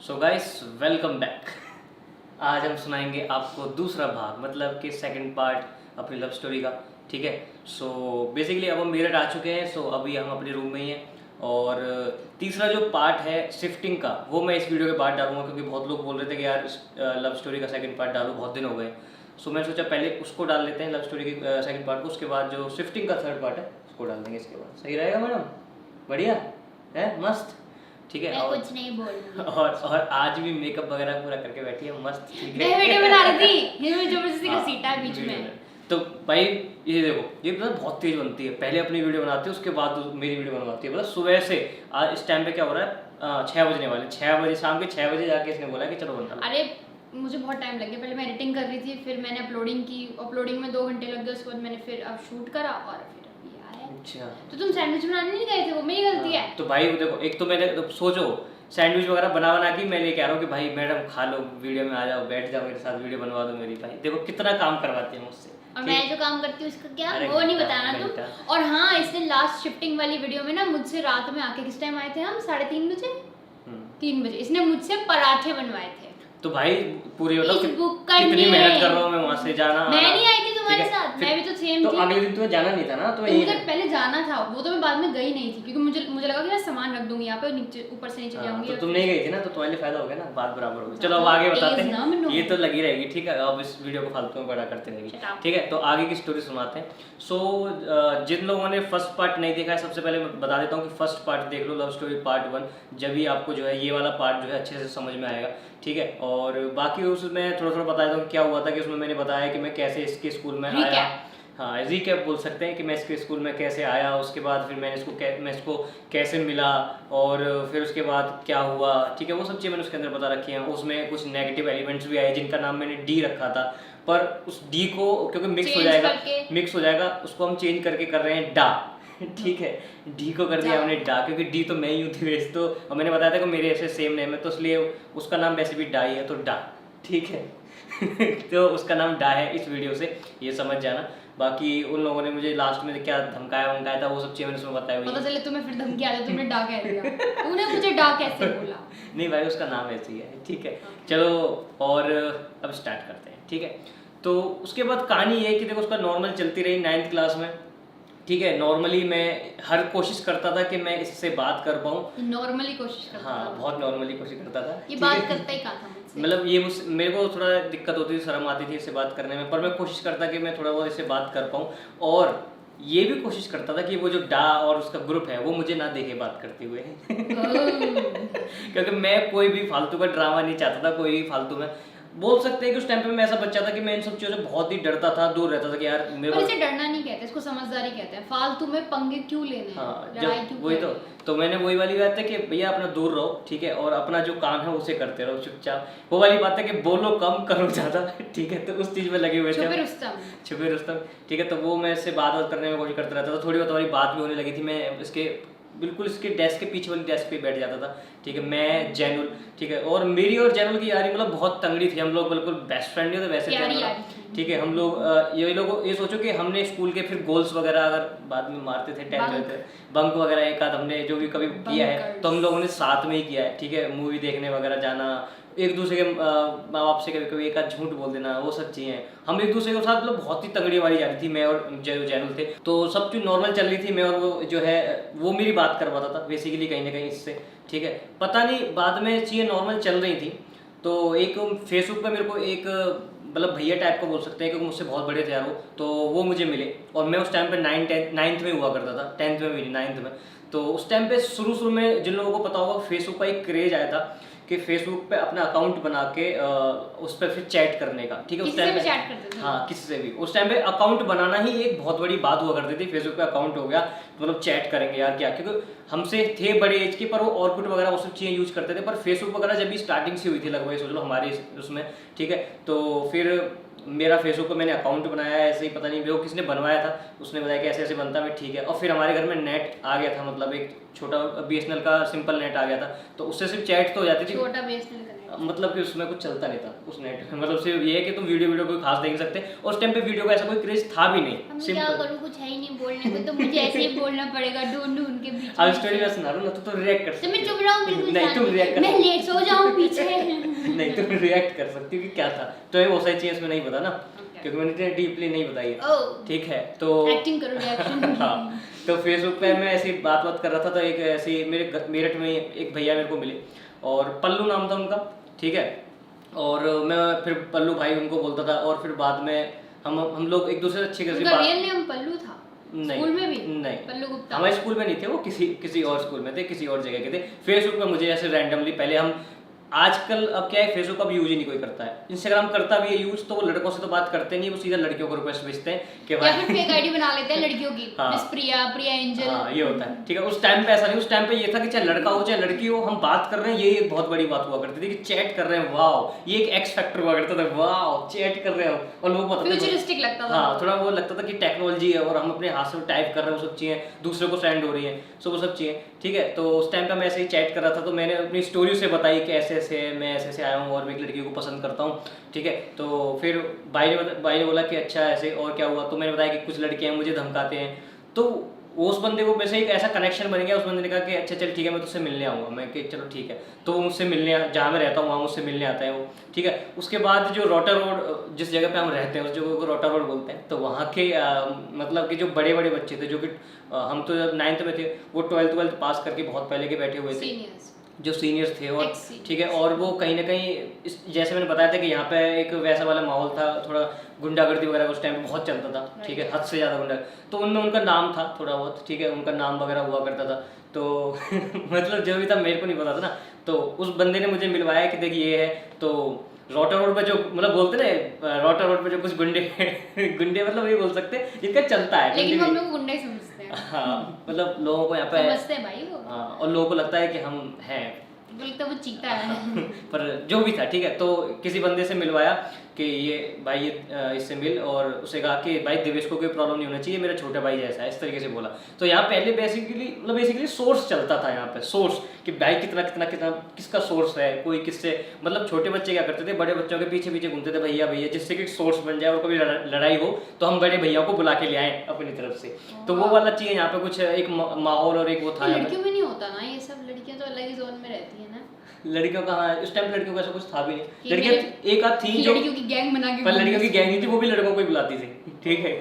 So guys welcome back. आज हम सुनाएंगे आपको दूसरा भाग, मतलब कि सेकंड पार्ट अपनी लव स्टोरी का। ठीक है। सो बेसिकली अब हम मेरठ आ चुके हैं। सो अभी हम अपने रूम में ही हैं और तीसरा जो पार्ट है शिफ्टिंग का, वो मैं इस वीडियो के बाद डालूंगा क्योंकि बहुत लोग बोल रहे थे कि यार लव स्टोरी का सेकंड पार्ट डालो, बहुत दिन हो गए। सो मैंने सोचा पहले उसको डाल लेते हैं, लव स्टोरी की सेकंड पार्ट को, उसके बाद जो शिफ्टिंग का थर्ड पार्ट है उसको डाल देंगे इसके बाद। सही रहेगा मैडम? बढ़िया है, मस्त। ठीक है। मैं और कुछ नहीं बोल रही। और आज भी मेकअप वगैरह पूरा करके बैठी है, मस्त। ठीक है। मैं वीडियो बना रही थी, ये मुझे जबरदस्ती हाँ, घसीटा है बीच वीडियो में। में। तो भाई ये देखो, ये पता बहुत तेज बनती है। पहले अपनी वीडियो बनाती है, उसके बाद मेरी वीडियो बनवाती है। मतलब सुबह से आज इस टाइम पे क्या हो रहा है, 6 बजने वाले, 6 बजे, शाम के 6 बजे जाके इसने बोला कि चलो बना लो। अरे मुझे बहुत टाइम लग गया। पहले मैं एडिटिंग कर रही थी, फिर मैंने अपलोडिंग की, अपलोडिंग में 2 घंटे लग गए। उसके बाद मैंने फिर अब शूट करा और फिर अभी आया। अच्छा, तो तुम सैंडविच बनाने नहीं गए थे? वो मेरी गलती है। तो भाई देखो, एक तो मैंने तो सोचो सैंडविच वगैरह बना बना के मैं लेके आ रहा हूँ कि भाई मैडम खा लो, वीडियो में आ जाओ, बैठ जाओ मेरे साथ, वीडियो बनवा दो मेरी। भाई देखो कितना काम करवाती है मुझसे। और मैं जो काम करती हूँ उसका क्या, अरे वो नहीं घंटा, बताना घंटा। तुम। और हाँ, इसने लास्ट शिफ्टिंग वाली वीडियो में ना मुझसे रात में आके, किस टाइम आए थे हम? 3:30 बजे, 3 बजे इसने मुझसे पराठे बनवाए थे। तो भाई पूरी इस मतलब बुक का कितनी नहीं। मेहनत कर रहा हूँ मैं वहाँ से जाना मैं आना। नहीं आई थी तुम्हारे ठीक है, साथ, फिर- मैं भी तो सेम तो थी। अगले दिन तुम्हें जाना नहीं था ना, तो तो यही मुझे पहले जाना था, वो तो मैं बाद में गई नहीं थी क्योंकि मुझे लगा कि मैं सामान रख दूंगी यहाँ पे, नीचे ऊपर से नीचे जाऊंगी। तो तुम नहीं गई थी ना, तो तुम्हारे लिए फायदा हो गया ना, बात बराबर हो गई। चलो अब हाँ, आगे बताते तेज ना हैं, बनो। ये तो लगी रहेगी। ठीक है, अब इस वीडियो को फालतू में बड़ा करते रहेगी। Shut up. ठीक है, तो आगे की स्टोरी सुनाते हैं। सो जिन लोगों ने फर्स्ट पार्ट नहीं देखा है, सबसे पहले मैं बता देता हूँ कि फर्स्ट पार्ट देख लो, लव स्टोरी पार्ट 1, जब ही आपको जो है ये वाला पार्ट जो है अच्छे से समझ में आएगा। ठीक है, और बाकी उसमें थोड़ा थोड़ा बता देता हूँ क्या हुआ था। कि उसमें मैंने बताया कि मैं कैसे इसके स्कूल में आया। Recap. हाँ, रिकैप बोल सकते हैं कि मैं इसके स्कूल में कैसे आया, उसके बाद फिर मैं इसको कैसे मिला, और फिर उसके बाद क्या हुआ। ठीक है, वो सब चीज़ें मैंने उसके अंदर बता रखी हैं। उसमें कुछ नेगेटिव एलिमेंट्स भी आए जिनका नाम मैंने डी रखा था, पर उस डी को क्योंकि मिक्स हो जाएगा, उसको हम चेंज करके कर रहे हैं डा। ठीक है, डी को कर दिया हमने डा, क्योंकि डी तो मैं ही हूँ थी वैसे तो, और मैंने बताया था कि मेरे ऐसे सेम नेम है, तो इसलिए उसका नाम वैसे भी डा ही है, तो डा। ठीक है। तो उसका नाम डा है इस वीडियो से, ये समझ जाना। बाकी उन लोगों ने मुझे लास्ट में क्या धमकाया था, वो सब चीज़ें मैंने उसमें बताया हुई पता है। चले तुम्हें फिर धमकी आ जाए, तुमने डा कह दिया। तूने मुझे डा कैसे बोला? नहीं भाई, उसका नाम ऐसे ही है। ठीक है, चलो और अब स्टार्ट करते हैं। ठीक है, तो उसके बाद कहानी ये है कि देखो, उसका नॉर्मल चलती रही 9th क्लास में। ठीक है, नॉर्मली मैं हर कोशिश करता था कि मैं इससे बात कर पाऊँ। नॉर्मली कोशिश करता हाँ, था। बहुत नॉर्मली कोशिश करता था। ये ठीक बात है? करता ही कहाँ था मुझसे? मतलब ये मेरे को थोड़ा दिक्कत होती थी, शर्म आती थी इससे बात करने में, पर मैं कोशिश करता कि मैं थोड़ा बहुत इससे बात कर पाऊँ। और ये भी कोशिश करता था कि वो जो डा और उसका ग्रुप है वो मुझे ना देखे बात करते हुए। क्योंकि मैं कोई भी फालतू का ड्रामा नहीं चाहता था, कोई भी फालतू में। बोल सकते हैं कि उस टाइम पे मैं ऐसा बच्चा था कि मैं इन सब चीज़ों से बहुत ही डरता था, दूर रहता था कि यार मेरे पर को। इसे डरना नहीं कहते, इसको समझदारी कहते हैं। फालतू में पंगे क्यों लेने हैं? हाँ, लड़ाई जब क्यों वही करनी? तो मैंने वही वाली बात है कि भैया अपना दूर रहो। ठीक है, और अपना जो काम है उसे करते रहो चुपचाप। वो वाली बात है कि बोलो कम करो ज़्यादा। ठीक है, तो उस चीज़ में लगे हुए थे। छुपे रुस्तम। छुपे रुस्तम। ठीक है, तो वो मैं इससे बात करने में कोशिश करता रहता था। थोड़ी बहुत हमारी बात भी होने लगी थी। मैं इसके बिल्कुल इसके डेस्क के पीछे वाली डेस्क पे बैठ जाता था। ठीक है, मैं जैनुल। ठीक है, और मेरी और जैनुल की यारी मतलब बहुत तंगड़ी थी। हम लोग बिल्कुल बेस्ट फ्रेंड नहीं थे वैसे थे हम लोग। ठीक है, हम लोग ये सोचो कि हमने स्कूल के फिर गोल्स वगैरह अगर बाद में मारते थे, 10th में थे, बंक वगैरह एक आध हमने जो भी कभी किया है, तो हम लोगों ने साथ में ही किया है। ठीक है, मूवी देखने वगैरह जाना, एक दूसरे के माँ बाप से कभी कभी एक आध झूठ बोल देना, वो सब चीज़ें हम एक दूसरे के साथ मतलब बहुत ही तगड़ी वाली जा रही थी। मैं और जैनुल थे, तो सब चीज़ नॉर्मल चल रही थी। मैं और वो जो है वो मेरी बात करवाता था बेसिकली कहीं ना कहीं इससे। ठीक है, पता नहीं बाद में चीज़ें नॉर्मल चल रही थी, तो एक फेसबुक पे मेरे को एक मतलब भैया टाइप का बोल सकते हैं, क्योंकि मुझसे बहुत बड़े थे यार तो वो मुझे मिले। और मैं उस टाइम पे 9th में हुआ करता था, 10th में भी नहीं, 9th में। तो उस टाइम पे शुरू में जिन लोगों को पता होगा, फेसबुक का एक क्रेज आया था कि फेसबुक पे अपना अकाउंट बना के उस पर फिर चैट करने का। ठीक है, उस टाइम पे चैट करते थे। हाँ, किसी से भी। उस टाइम पे अकाउंट बनाना ही एक बहुत बड़ी बात हुआ करती थी। फेसबुक पे अकाउंट हो गया मतलब चैट करेंगे यार क्या, क्योंकि हमसे थे बड़े एज के, पर वो ऑर्कुट वगैरह वो सब चीज़ें यूज करते थे। पर फेसबुक वगैरह जब भी स्टार्टिंग से हुई थी लगभग, सोच लो हमारे उसमें। ठीक है, तो फिर मेरा फेसबुक पे मैंने अकाउंट बनाया, ऐसे ही पता नहीं वो किसने बनवाया था, उसने बताया कि ऐसे ऐसे बनता है। ठीक है, और फिर हमारे घर में नेट आ गया था, मतलब एक छोटा BSNL का सिंपल नेट आ गया था, तो उससे सिर्फ चैट तो हो जाती थी। छोटा BSNL का नेट, मतलब कि उसमें कुछ चलता नहीं था उस नेट में। मतलब सिर्फ ये है कि तुम वीडियो कोई खास देख नहीं सकते, और उस टाइम पे वीडियो का ऐसा कोई क्रेज था भी नहीं। अब मैं क्या सिंपल। करूँ, कुछ है ही नहीं बोलने को, तो मुझे ऐसे ही बोलना पड़ेगा ढूंढ ढूंढ के बीच अब में। स्टोरी में सुना रहा हूँ ना, तो रिएक्ट कर तो मैं चुप रहा हूँ बिल्कुल। नहीं, तुम रिएक्ट कर। मैं लेट सो जाऊँ पीछे तुम रिएक्ट कर सकती हो कि क्या था। तो ये बहुत सारी चीज़ इसमें नहीं पता ना, क्योंकि मैंने इतने डीपली नहीं बताई है। ठीक है, तो एक्टिंग करो, रिएक्शन। हाँ, तो फेसबुक पे मैं ऐसी बात कर रहा था, तो एक ऐसी मेरठ में एक भैया मेरे को मिले और पल्लू नाम था उनका, ठीक है। और मैं फिर पल्लू भाई उनको बोलता था, और फिर बाद में हम लोग एक दूसरे से अच्छी खासी उनका रियल नेम पल्लू था? नहीं, स्कूल में भी नहीं, पल्लू गुप्ता? हमारे स्कूल में नहीं थे वो, किसी और स्कूल में थे, किसी और जगह के थे। फेसबुक पे मुझे ऐसे रैंडमली, पहले हम आजकल अब क्या है, फेसबुक अब यूज ही नहीं कोई करता है। इंस्टाग्राम करता भी है यूज, तो वो लड़कों से तो बात करते नहीं, वो सीधा लड़कियों को रिक्वेस्ट भेजते हैं कि या फिर फेक आईडी बना लेते हैं लड़कियों की, हाँ, मिस प्रिया, प्रिया एंजल। हाँ, ये होता है, ठीक है। उस टाइम पे ऐसा नहीं, उस टाइम पे ये था कि चाहे लड़का हो चाहे लड़की हो, हम बात कर रहे हैं, ये एक बहुत बड़ी बात हुआ करती थी कि चैट कर रहे हैं, वाह, ये एक एक्स फैक्टर हुआ करता था, वाह चैट कर रहे हो, और लोग बताते थे फ्यूचरिस्टिक लगता था। हाँ, थोड़ा वो लगता था कि टेक्नोलॉजी है और हम अपने हाथ से टाइप कर रहे हैं, वो सब चीज़ें दूसरे को सेंड हो रही हैं, सो वो सब चीज़ें, ठीक है। तो उस टाइम पे मैं ऐसे ही चैट कर रहा था, तो मैंने अपनी स्टोरी से बताई कि ऐसे ऐसे मैं ऐसे आया हूँ और मैं एक लड़की को पसंद करता हूँ, ठीक है। तो फिर भाई ने बोला कि अच्छा ऐसे, और क्या हुआ, तो मैंने बताया कि कुछ लड़कियाँ मुझे धमकाते हैं। तो उस बंदे को वैसे एक ऐसा कनेक्शन बन गया, उस बंदे ने कहा कि अच्छा चल ठीक है, मैं तुझसे मिलने आऊँगा। मैं कि चलो ठीक है, तो वो मुझसे मिलने, जहाँ मैं रहता हूँ वहाँ मुझसे मिलने आता है वो, ठीक है। उसके बाद जो रोटा रोड, जिस जगह पे हम रहते हैं उस जगह को रोटा रोड बोलते हैं, तो वहाँ के मतलब कि जो बड़े बड़े बच्चे थे, जो कि हम तो जब 9th में थे, वो 12th पास करके बहुत पहले के बैठे हुए थे, जो सीनियर्स थे, और ठीक है। और वो कहीं ना कहीं जैसे मैंने बताया था कि यहाँ पे एक वैसा वाला माहौल था, थोड़ा गुंडागर्दी वगैरह उस टाइम पे बहुत चलता था, ठीक है, हद से ज़्यादा गुंडा। तो उनमें उनका नाम था थोड़ा बहुत, ठीक है, उनका नाम वगैरह हुआ करता था। तो मतलब जो भी था मेरे को नहीं पता था ना, तो उस बंदे ने मुझे मिलवाया कि देखिए ये है। तो रोटा रोड पे जो मतलब बोलते ना, रोटा रोड पे जो कुछ गुंडे गुंडे मतलब ये बोल सकते हैं, जिनका चलता है, लेकिन हम लोग गुंडे समझते हैं। हाँ, मतलब लोगों को यहाँ पे समझते हैं भाई वो। हाँ, और लोगों को लगता है कि हम हैं, बोलते वो चीता है। पर जो भी था, ठीक है। तो किसी बंदे से मिलवाया कि ये भाई ये इससे मिल, और उसे कहा कि भाई दिवेश को कोई प्रॉब्लम नहीं होना चाहिए, मेरा छोटा भाई जैसा है, इस तरीके से बोला। तो यहाँ पहले बेसिकली सोर्स चलता था यहाँ पे, सोर्स कि भाई कितना कितना कितना किसका सोर्स है, कोई किससे, मतलब छोटे बच्चे क्या करते थे, बड़े बच्चों के पीछे पीछे घूमते थे, भैया भैया, जिससे कि सोर्स बन जाए और कभी लड़ाई हो तो हम बड़े भैया को बुला के ले आए अपनी तरफ से। तो वो वाला चीज़ यहाँ पे कुछ एक माहौल और एक वो था। लड़कियों में नहीं होता ना ये सब, लड़कियां तो अलग ही जोन में रहती है ना। लड़कियों का हाँ, उस टाइम लड़कियों का ऐसा कुछ था भी नहीं, लड़कियां एक आध थी जो लड़कियों की गैंग बना के, पर लड़कियों की गैंग नहीं थी, वो भी लड़कों को ही बुलाती थी, ठीक है।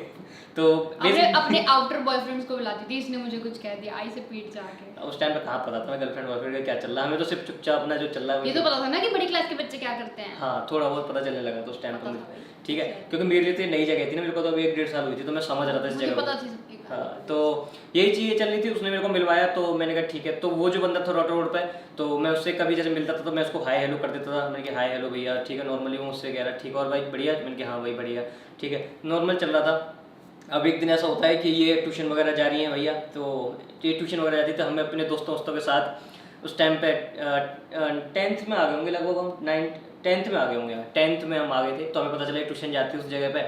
तो अपने आउटर बॉयफ्रेंड्स को बुलाती थी, इसने मुझे कुछ कह दिया, आई से पीट जाके। उस टाइम पे कहाँ पता था गर्लफ्रेंड बॉयफ्रेंड का क्या चल रहा है, हमें तो सिर्फ चुपचाप अपना जो चल रहा है ये तो पता था ना कि बड़ी क्लास के बच्चे क्या करते हैं। हाँ, थोड़ा बहुत पता चलने लगा तो उस टाइम पे, ठीक है। क्योंकि मेरे लिए तो नई जगह थी ना, मेरे को तो अभी 1-1.5 साल हुई थी, तो मैं समझ रहा था इस जगह पता थी सबकी। हाँ, तो यही चीज़ें चल रही थी, उसने मेरे को मिलवाया, तो मैंने कहा ठीक है। तो वो जो बंदा था रोटा रोड पे, तो मैं उससे कभी जैसे मिलता था तो मैं उसको हाय हेलो कर देता था, मैंने कहा हाय हेलो भैया, ठीक है, नॉर्मली वो उससे कह रहा ठीक है और भाई बढ़िया, मैंने कहा हाँ भाई बढ़िया, ठीक है, नॉर्मल चल रहा था। अब एक दिन ऐसा होता है कि ये ट्यूशन वगैरह जा रही हैं भैया, तो ये ट्यूशन वगैरह जाती, तो हमें अपने दोस्तों के साथ उस टाइम पे 10th में आ गए होंगे लगभग, हम 10th में आ गए होंगे, 10th में हम आ गए थे। तो हमें पता चला ट्यूशन जाती है उस जगह पे,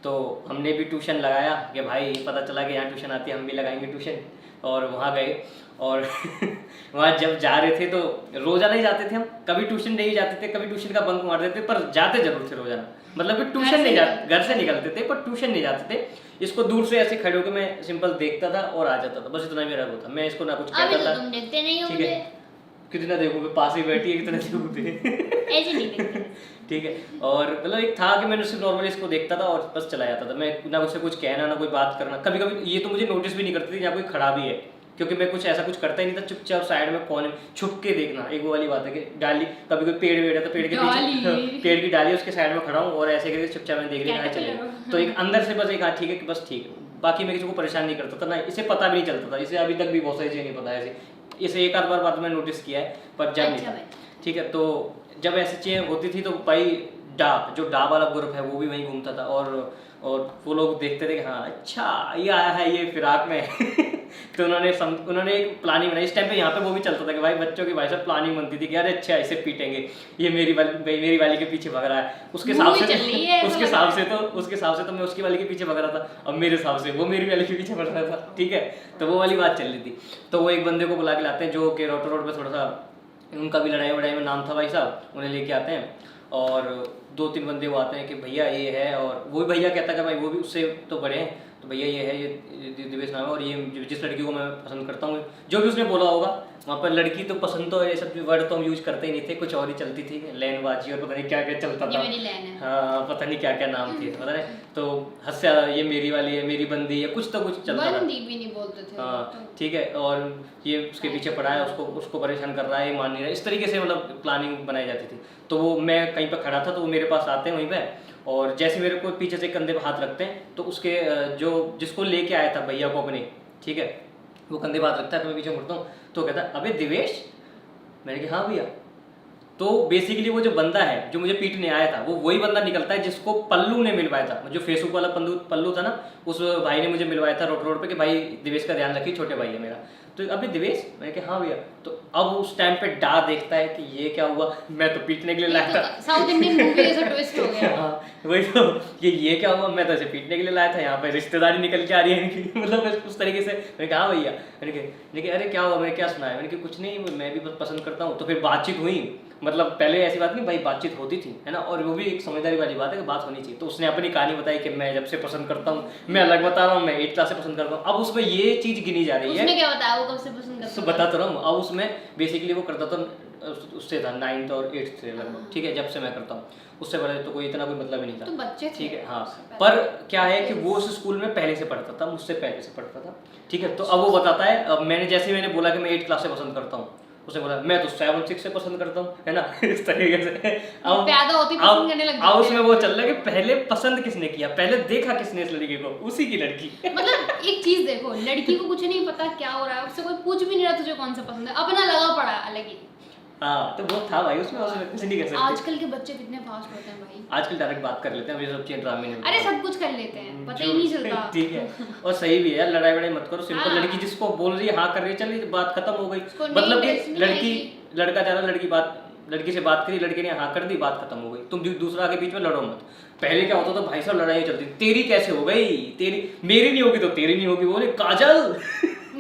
तो हमने भी ट्यूशन लगाया कि भाई पता चला कि यहाँ ट्यूशन आती है, हम भी लगाएंगे ट्यूशन, और वहाँ गए। और वहाँ जब जा रहे थे तो रोज़ाना ही जाते थे हम, कभी ट्यूशन नहीं जाते थे, कभी ट्यूशन का बंक मार देते, पर जाते जरूर थे रोज़ाना, मतलब कि ट्यूशन नहीं जाते, घर से निकलते थे पर ट्यूशन नहीं जाते थे। इसको दूर से ऐसे खड़े होकर मैं सिंपल देखता था और आ जाता था, बस इतना मेरा वो था, मैं इसको ना कुछ कहता था। तुम देखते नहीं हो, ठीक है, कितना देखोगे, पास ही बैठी है, कितना देखोगे ऐसे नहीं देखते। ठीक है। और मतलब एक था कि मैंने सिर्फ नॉर्मली इसको देखता था और बस चला जाता था, मैं ना उससे कुछ कहना ना कोई बात करना। कभी कभी ये तो मुझे नोटिस भी नहीं करती थी यहाँ कोई खड़ा भी है, क्योंकि मैं कुछ ऐसा कुछ करता ही नहीं था, चुपचाप साइड में कोने छुप के देखना। एक वो वाली बात है कि डाली, कभी कोई पेड़ वेड़ है तो पेड़ के पीछे पेड़ की डाली उसके साइड में खड़ा हूँ और ऐसे करके चुपचाप मैं देख लेना चलेगा। तो एक अंदर से बस एक हाँ ठीक है कि बस ठीक है, बाकी मैं किसी को परेशान नहीं करता था ना, इसे पता भी नहीं चलता था, इसे अभी तक भी बहुत सारी चीज़ें नहीं पता है इसे एक आध बार बात मैंने नोटिस किया है पर जब नहीं था। ठीक है, तो जब ऐसी चीज़ें होती थी तो भाई जो डा वाला ग्रुप है वो भी वहीं घूमता था और वो लोग देखते थे कि हाँ अच्छा ये आया है ये फिराक में तो उन्होंने एक प्लानिंग बनाई। इस टाइम पे यहाँ पे वो भी चलता था कि भाई बच्चों की भाई साहब प्लानिंग बनती थी कि अरे अच्छा इसे पीटेंगे, ये मेरी वाली के पीछे भग रहा है, उसके हिसाब से तो मैं उसकी वाली के पीछे भग रहा था, अब मेरे हिसाब से वो मेरी वाली के पीछे भग रहा था। ठीक है, तो वो वाली बात चल रही थी। तो वो एक बंदे को बुला के लाते हैं जो कि रोटा रोड पर थोड़ा सा उनका भी लड़ाई वड़ाई में नाम था भाई साहब, उन्हें लेके आते हैं और 2-3 बंदे वो आते हैं कि भैया ये है, और वो भी भैया कहता है कि भाई वो भी उससे तो बड़े हैं, तो भैया ये है, ये दिवेश नाम है और ये जिस लड़की को मैं पसंद करता हूँ, जो भी उसने बोला होगा वहाँ पर लड़की तो पसंद तो ये सब वर्ड तो हम यूज करते ही नहीं थे, कुछ और ही चलती थी, लैनबाजी और पता नहीं क्या क्या चलता ये था। मेरी लैन है। हाँ पता नहीं क्या क्या नाम थे, पता नहीं। तो हंसा ये मेरी वाली है, मेरी बंदी है, कुछ तो कुछ चलता था। बंदी भी नहीं बोलते थे। हाँ ठीक है। और ये उसके पीछे पड़ा है, उसको उसको परेशान कर रहा है, ये मान नहीं रहा, इस तरीके से मतलब प्लानिंग बनाई जाती थी। तो वो मैं कहीं पर खड़ा था तो वो मेरे पास आते हैं वहीं पे, और जैसे मेरे को पीछे से कंधे पर हाथ रखते हैं तो उसके जो जिसको लेके आया था भैया को अपने, ठीक है, वो कंधे पर हाथ रखता है तो मैं पीछे मुड़ता हूँ तो कहता है अबे दिवेश। मैंने कहा हाँ भैया। तो बेसिकली वो जो बंदा है जो मुझे पीटने आया था वो वही बंदा निकलता है जिसको पल्लू ने मिलवाया था, जो फेसबुक वाला पल्लू था ना, उस भाई ने मुझे मिलवाया था रोड पे कि भाई दिवेश का ध्यान रखिए, छोटे भाई है मेरा। तो अभी दिवेश, मैंने कहा हाँ भैया। तो अब उस टाइम पे डा देखता है कि ये क्या हुआ, मैं तो पीटने के लिए लाया था। साउथ इंडियन मूवी जैसा ट्विस्ट हो गया। हाँ वही तो, ये क्या हुआ, मैं तो इसे पीटने के लिए लाया था, यहाँ पे रिश्तेदारी निकल के आ रही है इनकी। मतलब उस तरीके से मैंने कहा भैया। मैंने कहा अरे क्या हुआ, मैंने क्या सुना है, मैंने कहा कुछ नहीं, मैं भी बस पसंद करता हूँ। तो फिर बातचीत हुई, मतलब पहले ऐसी बात नहीं भाई, बातचीत होती थी है ना, और वो भी एक समझदारी वाली बात है कि बात होनी चाहिए। तो उसने अपनी कहानी बताई कि मैं जब से पसंद करता हूँ, मैं अलग बता रहा हूँ, मैं 8 क्लास से पसंद करता हूँ। अब उसमें ये चीज गिनी जा रही है। उसने क्या बताया वो कब से पसंद करता तो बता तो रहा हूँ। अब उसमें बेसिकली वो करता था उससे था 9th और 8th से लगभग, ठीक है, जब से मैं करता हूँ। उससे पहले तो कोई इतना कोई मतलब ही नहीं था, तो बच्चे थे, ठीक है। हाँ पर क्या है कि वो उस स्कूल में पहले से पढ़ता था, मुझसे पहले से पढ़ता था, ठीक है। तो अब वो बताता है, अब मैंने जैसे मैंने बोला कि मैं 8 क्लास से पसंद करता हूँ, उसने बोला मैं तो 7 6 से पसंद करता हूँ, है ना। इस तरीके से अब पैदा होती पसंद करने लग अब उसमें वो चल रहा है कि पहले पसंद किसने किया, पहले देखा किसने इस लड़की को, उसी की लड़की। मतलब एक चीज देखो, लड़की को कुछ नहीं पता क्या हो रहा है, उससे कोई पूछ भी नहीं रहा तुझे कौन सा पसंद है, अपना लगा पड़ा है अलग ही। हाँ तो वो था भाई उसमें, कुछ नहीं कर सकते। आजकल के बच्चे कितने फास्ट होते हैं भाई, आजकल डायरेक्ट बात कर लेते हैं, ये सब चीजें ड्रामे नहीं। अरे सब कुछ कर लेते हैं, पता ही नहीं चलता। ठीक है, और सही भी है यार, लड़ाई वड़ाई मत करो, सिंपल। हाँ। लड़की जिसको बोल रही है हाँ कर रही है, चलिए बात खत्म हो गई। उसको नहीं मतलब interest कि नहीं लड़की आएगी। लड़का जा रहा, लड़की से बात करी, लड़के ने हाँ कर दी, बात खत्म हो गई। तुम दूसरा के बीच में लड़ो मत। पहले क्या होता था भाई साहब, लड़ाई चलती, तेरी कैसे हो गई, तेरी मेरी नहीं होगी तो तेरी नहीं होगी, बोले काजल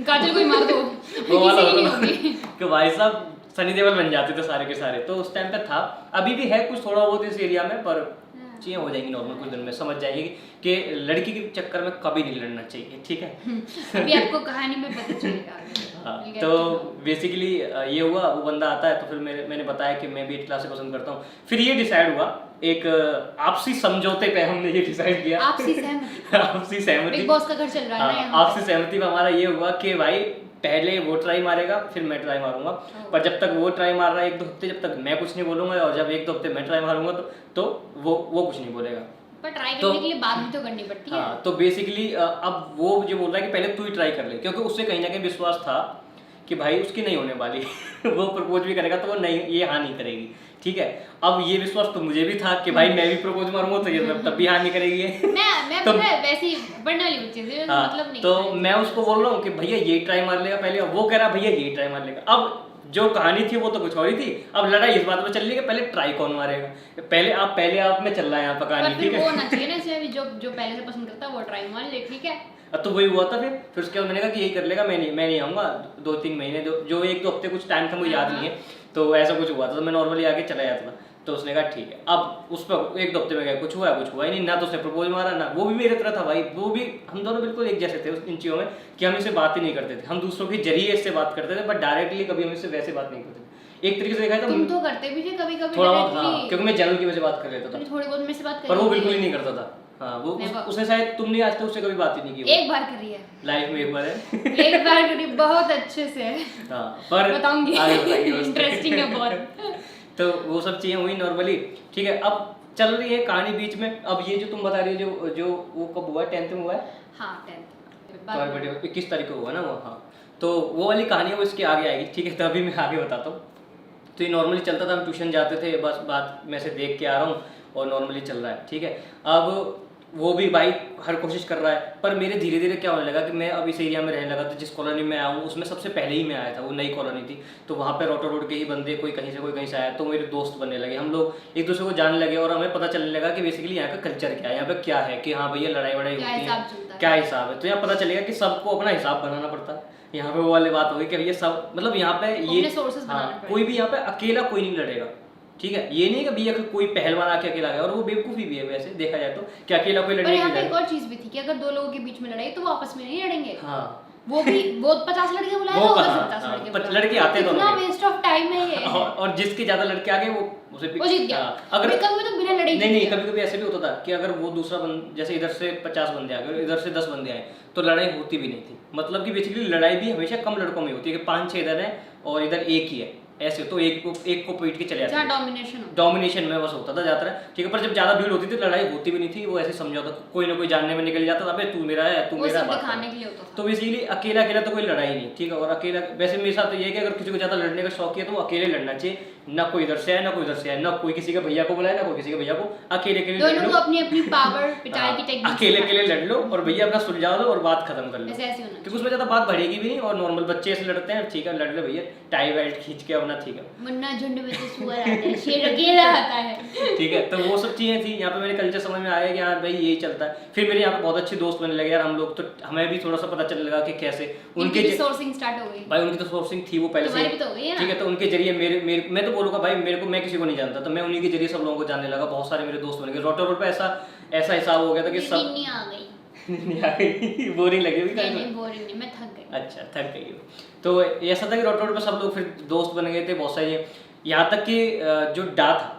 काजल को ही मार दो, वो वाला किसी की नहीं होता था होगी। कि भाई साहब सनी देओल बन जाते थे सारे के सारे। तो उस टाइम पे था, अभी भी है कुछ थोड़ा बहुत इस एरिया में, पर चीजें हो जाएंगी नॉर्मल, कुछ दिन में समझ जाएंगे कि लड़की के चक्कर में कभी नहीं लड़ना चाहिए, ठीक है। अभी आपको कहानी में पता चलेगा। हाँ तो बेसिकली ये हुआ, वो बंदा आता है तो फिर मैंने बताया कि मैं भी 8 क्लास से पसंद करता हूँ। फिर ये डिसाइड हुआ, एक आपसी समझौते पे हमने ये डिसाइड किया। आपसी सहमति। आपसी सहमति, बिग बॉस का घर चल रहा है ना यहाँ पे। आपसी सहमति में हमारा ये हुआ कि भाई पहले वो ट्राई मारेगा फिर मैं ट्राई मारूंगा। पर जब तक वो ट्राई मार रहा है 1-2 हफ्ते, जब तक मैं कुछ नहीं बोलूंगा, और जब 1-2 हफ्ते मैं ट्राई मारूंगा तो वो कुछ नहीं बोलेगा। पर ट्राई करने के लिए बात भी तो करनी पड़ती है। हाँ तो बेसिकली अब वो जो बोल रहा है कि पहले तू ही ट्राई कर ले, क्योंकि उससे कहीं ना कहीं विश्वास था कि भाई उसकी नहीं होने वाली। वो प्रपोज भी करेगा तो वो नहीं, ये हाँ नहीं करेगी, ठीक है। अब ये विश्वास तो मुझे भी था कि भाई मैं भी प्रपोज मारूंगा तो ये तब भी हाँ नहीं करेगी। मैं तो, पता है वैसे ही पढ़ने वाली बच्ची थी, हाँ, मतलब नहीं। तो मैं उसको बोल रहा हूँ कि भैया ये ट्राई मार लेगा पहले, वो कह रहा भैया ये ट्राई मार लेगा। अब जो कहानी थी वो तो कुछ और ही थी, अब लड़ाई इस बात में चल रही है पहले ट्राई कौन मारेगा, पहले आप में चल रहा है यहाँ पर कहानी, ठीक है। वो होना चाहिए ना, इसमें जो पहले से पसंद करता है वो ट्राई मार ले, ठीक है। अब तो वही हुआ था। फिर उसके बाद मैंने कहा कि यही कर लेगा, मैं नहीं आऊँगा 2-3 महीने, जो 1-2 हफ्ते कुछ टाइम था मुझे याद नहीं है, तो ऐसा कुछ हुआ था। तो मैं नॉर्मली आके चला जाता था। तो उसने कहा ठीक है। अब उस पर 1-2 हफ्ते में गया, कुछ हुआ ही नहीं, ना तो उसने प्रपोज मारा, ना वो भी मेरे तरह था भाई, वो भी, हम दोनों बिल्कुल एक जैसे थे इन चीज़ों में कि हम इससे बात ही नहीं करते थे, हम दूसरों के जरिए इससे बात करते थे, बट डायरेक्टली कभी हम इससे वैसे बात नहीं करते थे। एक तरीके से देखा था तुम तो करते भी थे कभी-कभी थोड़ा बहुत, हाँ, क्योंकि मैं जनरल की वजह से बात कर लेता था, थोड़ी बहुत मेरे से बात पर वो बिल्कुल ही नहीं करता था। हाँ वो उसने शायद तुमने आज तक उससे कभी बात ही नहीं की, एक बार करी है लाइफ में, एक बार है। एक बार करी, बहुत अच्छे से। हाँ पर बताऊंगी, आगे बताइए इंटरेस्टिंग है बहुत। तो वो सब चीजें हुई नॉर्मली, ठीक है। अब चल रही है कहानी बीच में। अब ये जो तुम बता रही हो, जो वो कब हुआ है, 10th में हुआ है, हाँ 10th तुम्हारे बर्थडे 21 तारीख को हुआ ना वो, हाँ। तो वो वाली कहानी है वो इसके आगे आएगी, ठीक है। तो अभी मैं आगे बताता हूँ। तो ये नॉर्मली चलता था, हम ट्यूशन जाते थे, बस बात मैं से देख के आ रहा हूँ और नॉर्मली चल रहा है, ठीक है। अब वो भी भाई हर कोशिश कर रहा है, पर मेरे धीरे धीरे क्या होने लगा कि मैं अब इस एरिया में रहने लगा। तो जिस कॉलोनी में आया हूँ उसमें सबसे पहले ही मैं आया था, वो नई कॉलोनी थी। तो वहाँ पे रोटो रोड के ही बंदे, कोई कहीं से आया, तो मेरे दोस्त बनने लगे, हम लोग एक दूसरे को जानने लगे, और हमें पता चलने लगा कि बेसिकली यहाँ का कल्चर क्या है, यहाँ पे क्या है, कि हाँ भैया लड़ाई वड़ाई होती है, क्या हिसाब है। तो यहाँ पता चलेगा कि सबको अपना हिसाब बनाना पड़ता है। यहाँ पे वो वाली बात होगी कि भैया सब, मतलब यहाँ पे ये, हाँ, कोई भी यहाँ पे अकेला कोई नहीं लड़ेगा, ठीक है। ये नहीं कि भैया कोई पहलवान आके अकेला गया, और वो बेवकूफ़ी भी है वैसे देखा जाए तो, कि अकेला कोई लड़ने की। एक और चीज भी थी कि अगर 2 लोगों के बीच में लड़ाई तो वो आपस में नहीं लड़ेंगे। हाँ वो भी वो 50 लड़के बुलाए वो तो उधर से कहाँ, 50 लड़के 50 बुलाए। लड़के आते तो कितना नहीं। वेस्ट ऑफ टाइम है ये। और जिसके ज्यादा लड़के आ गए वो उसे वो जीत गया। अगर कभी तो बिना लड़ाई नहीं नहीं, कभी कभी ऐसे भी होता था कि अगर वो दूसरा जैसे इधर से 50 बंदे आ गए, इधर से 10 बंदे आए, तो लड़ाई होती भी नहीं थी। मतलब कि बेसिकली लड़ाई भी हमेशा कम लड़कों में होती है कि 5-6 इधर है और इधर एक ही है, ऐसे तो एक को पीट के चले जाते जहाँ थे। डोमिनेशन हो। डोमिनेशन में बस होता था ज्यादा, ठीक है। पर जब ज्यादा भीड़ होती थी लड़ाई होती भी नहीं थी, वो ऐसे समझौता, कोई ना कोई जानने में निकल जाता था, अबे तू मेरा है तू वो मेरा, सब बात दिखाने कर। के लिए होता था। तो बेसिकली अकेला अकेला तो कोई लड़ाई नहीं, ठीक है। और अकेला वैसे मेरे साथ तो ये है कि अगर किसी को ज्यादा लड़ने का शौक है तो वो अकेले लड़ना चाहिए, ना कोई इधर से है ना कोई इधर से है, ना कोई किसी के भैया को बुलाए ना कोई किसी के भैया को, अकेले अकेले लड़ दोनों लो। को अपनी अपनी पावर पिटाई की हाँ, टेक्निक अकेले अकेले लड़ लो और भैया अपना सुलझा दो और बात खत्म कर लो, ऐसे ऐसे होना क्योंकि उसमें ज्यादा बात बढ़ेगी भी नहीं। और नॉर्मल बच्चे ऐसे लड़ते हैं, ठीक है लड़ लो भैया, टाई वाइट खींच के अपना, ठीक है। मुन्ना झुंड में तो सुअर आता है, शेर अकेला आता है। ठीक है, तो वो सब चीजें थी यहाँ पे। मेरे कल्चर समझ में आया कि हाँ भाई यही चलता है। फिर मेरे यहाँ पे बहुत अच्छे दोस्त बनने लगे यार हम लोग, तो हमें भी थोड़ा सा पता चलने लगा कि कैसे उनकी भी सोर्सिंग स्टार्ट हो गई। भाई उनकी तो सोर्सिंग थी वो पहले से, तुम्हारी भी तो हो गई है ना? ठीक है। तो उनके जरिए मेरे मैं तो बोलूँगा भाई, मेरे को, मैं किसी को नहीं जानता, तो मैं उन्हीं के जरिए सब लोगों को जानने लगा। बहुत सारे मेरे दोस्त बन गए। रोटो रोड पे ऐसा हिसाब हो गया था कि मेरी सब नींद नहीं आ गई। नहीं आ गई, बोरिंग लगी हुई नहीं नहीं बोरिंग नहीं, मैं थक गई। अच्छा, थक गई हो। तो ऐसा था कि रोटो रोड पे सब लोग फिर दोस्त बन गए थे बहुत सारे। यहाँ तक कि जो डा था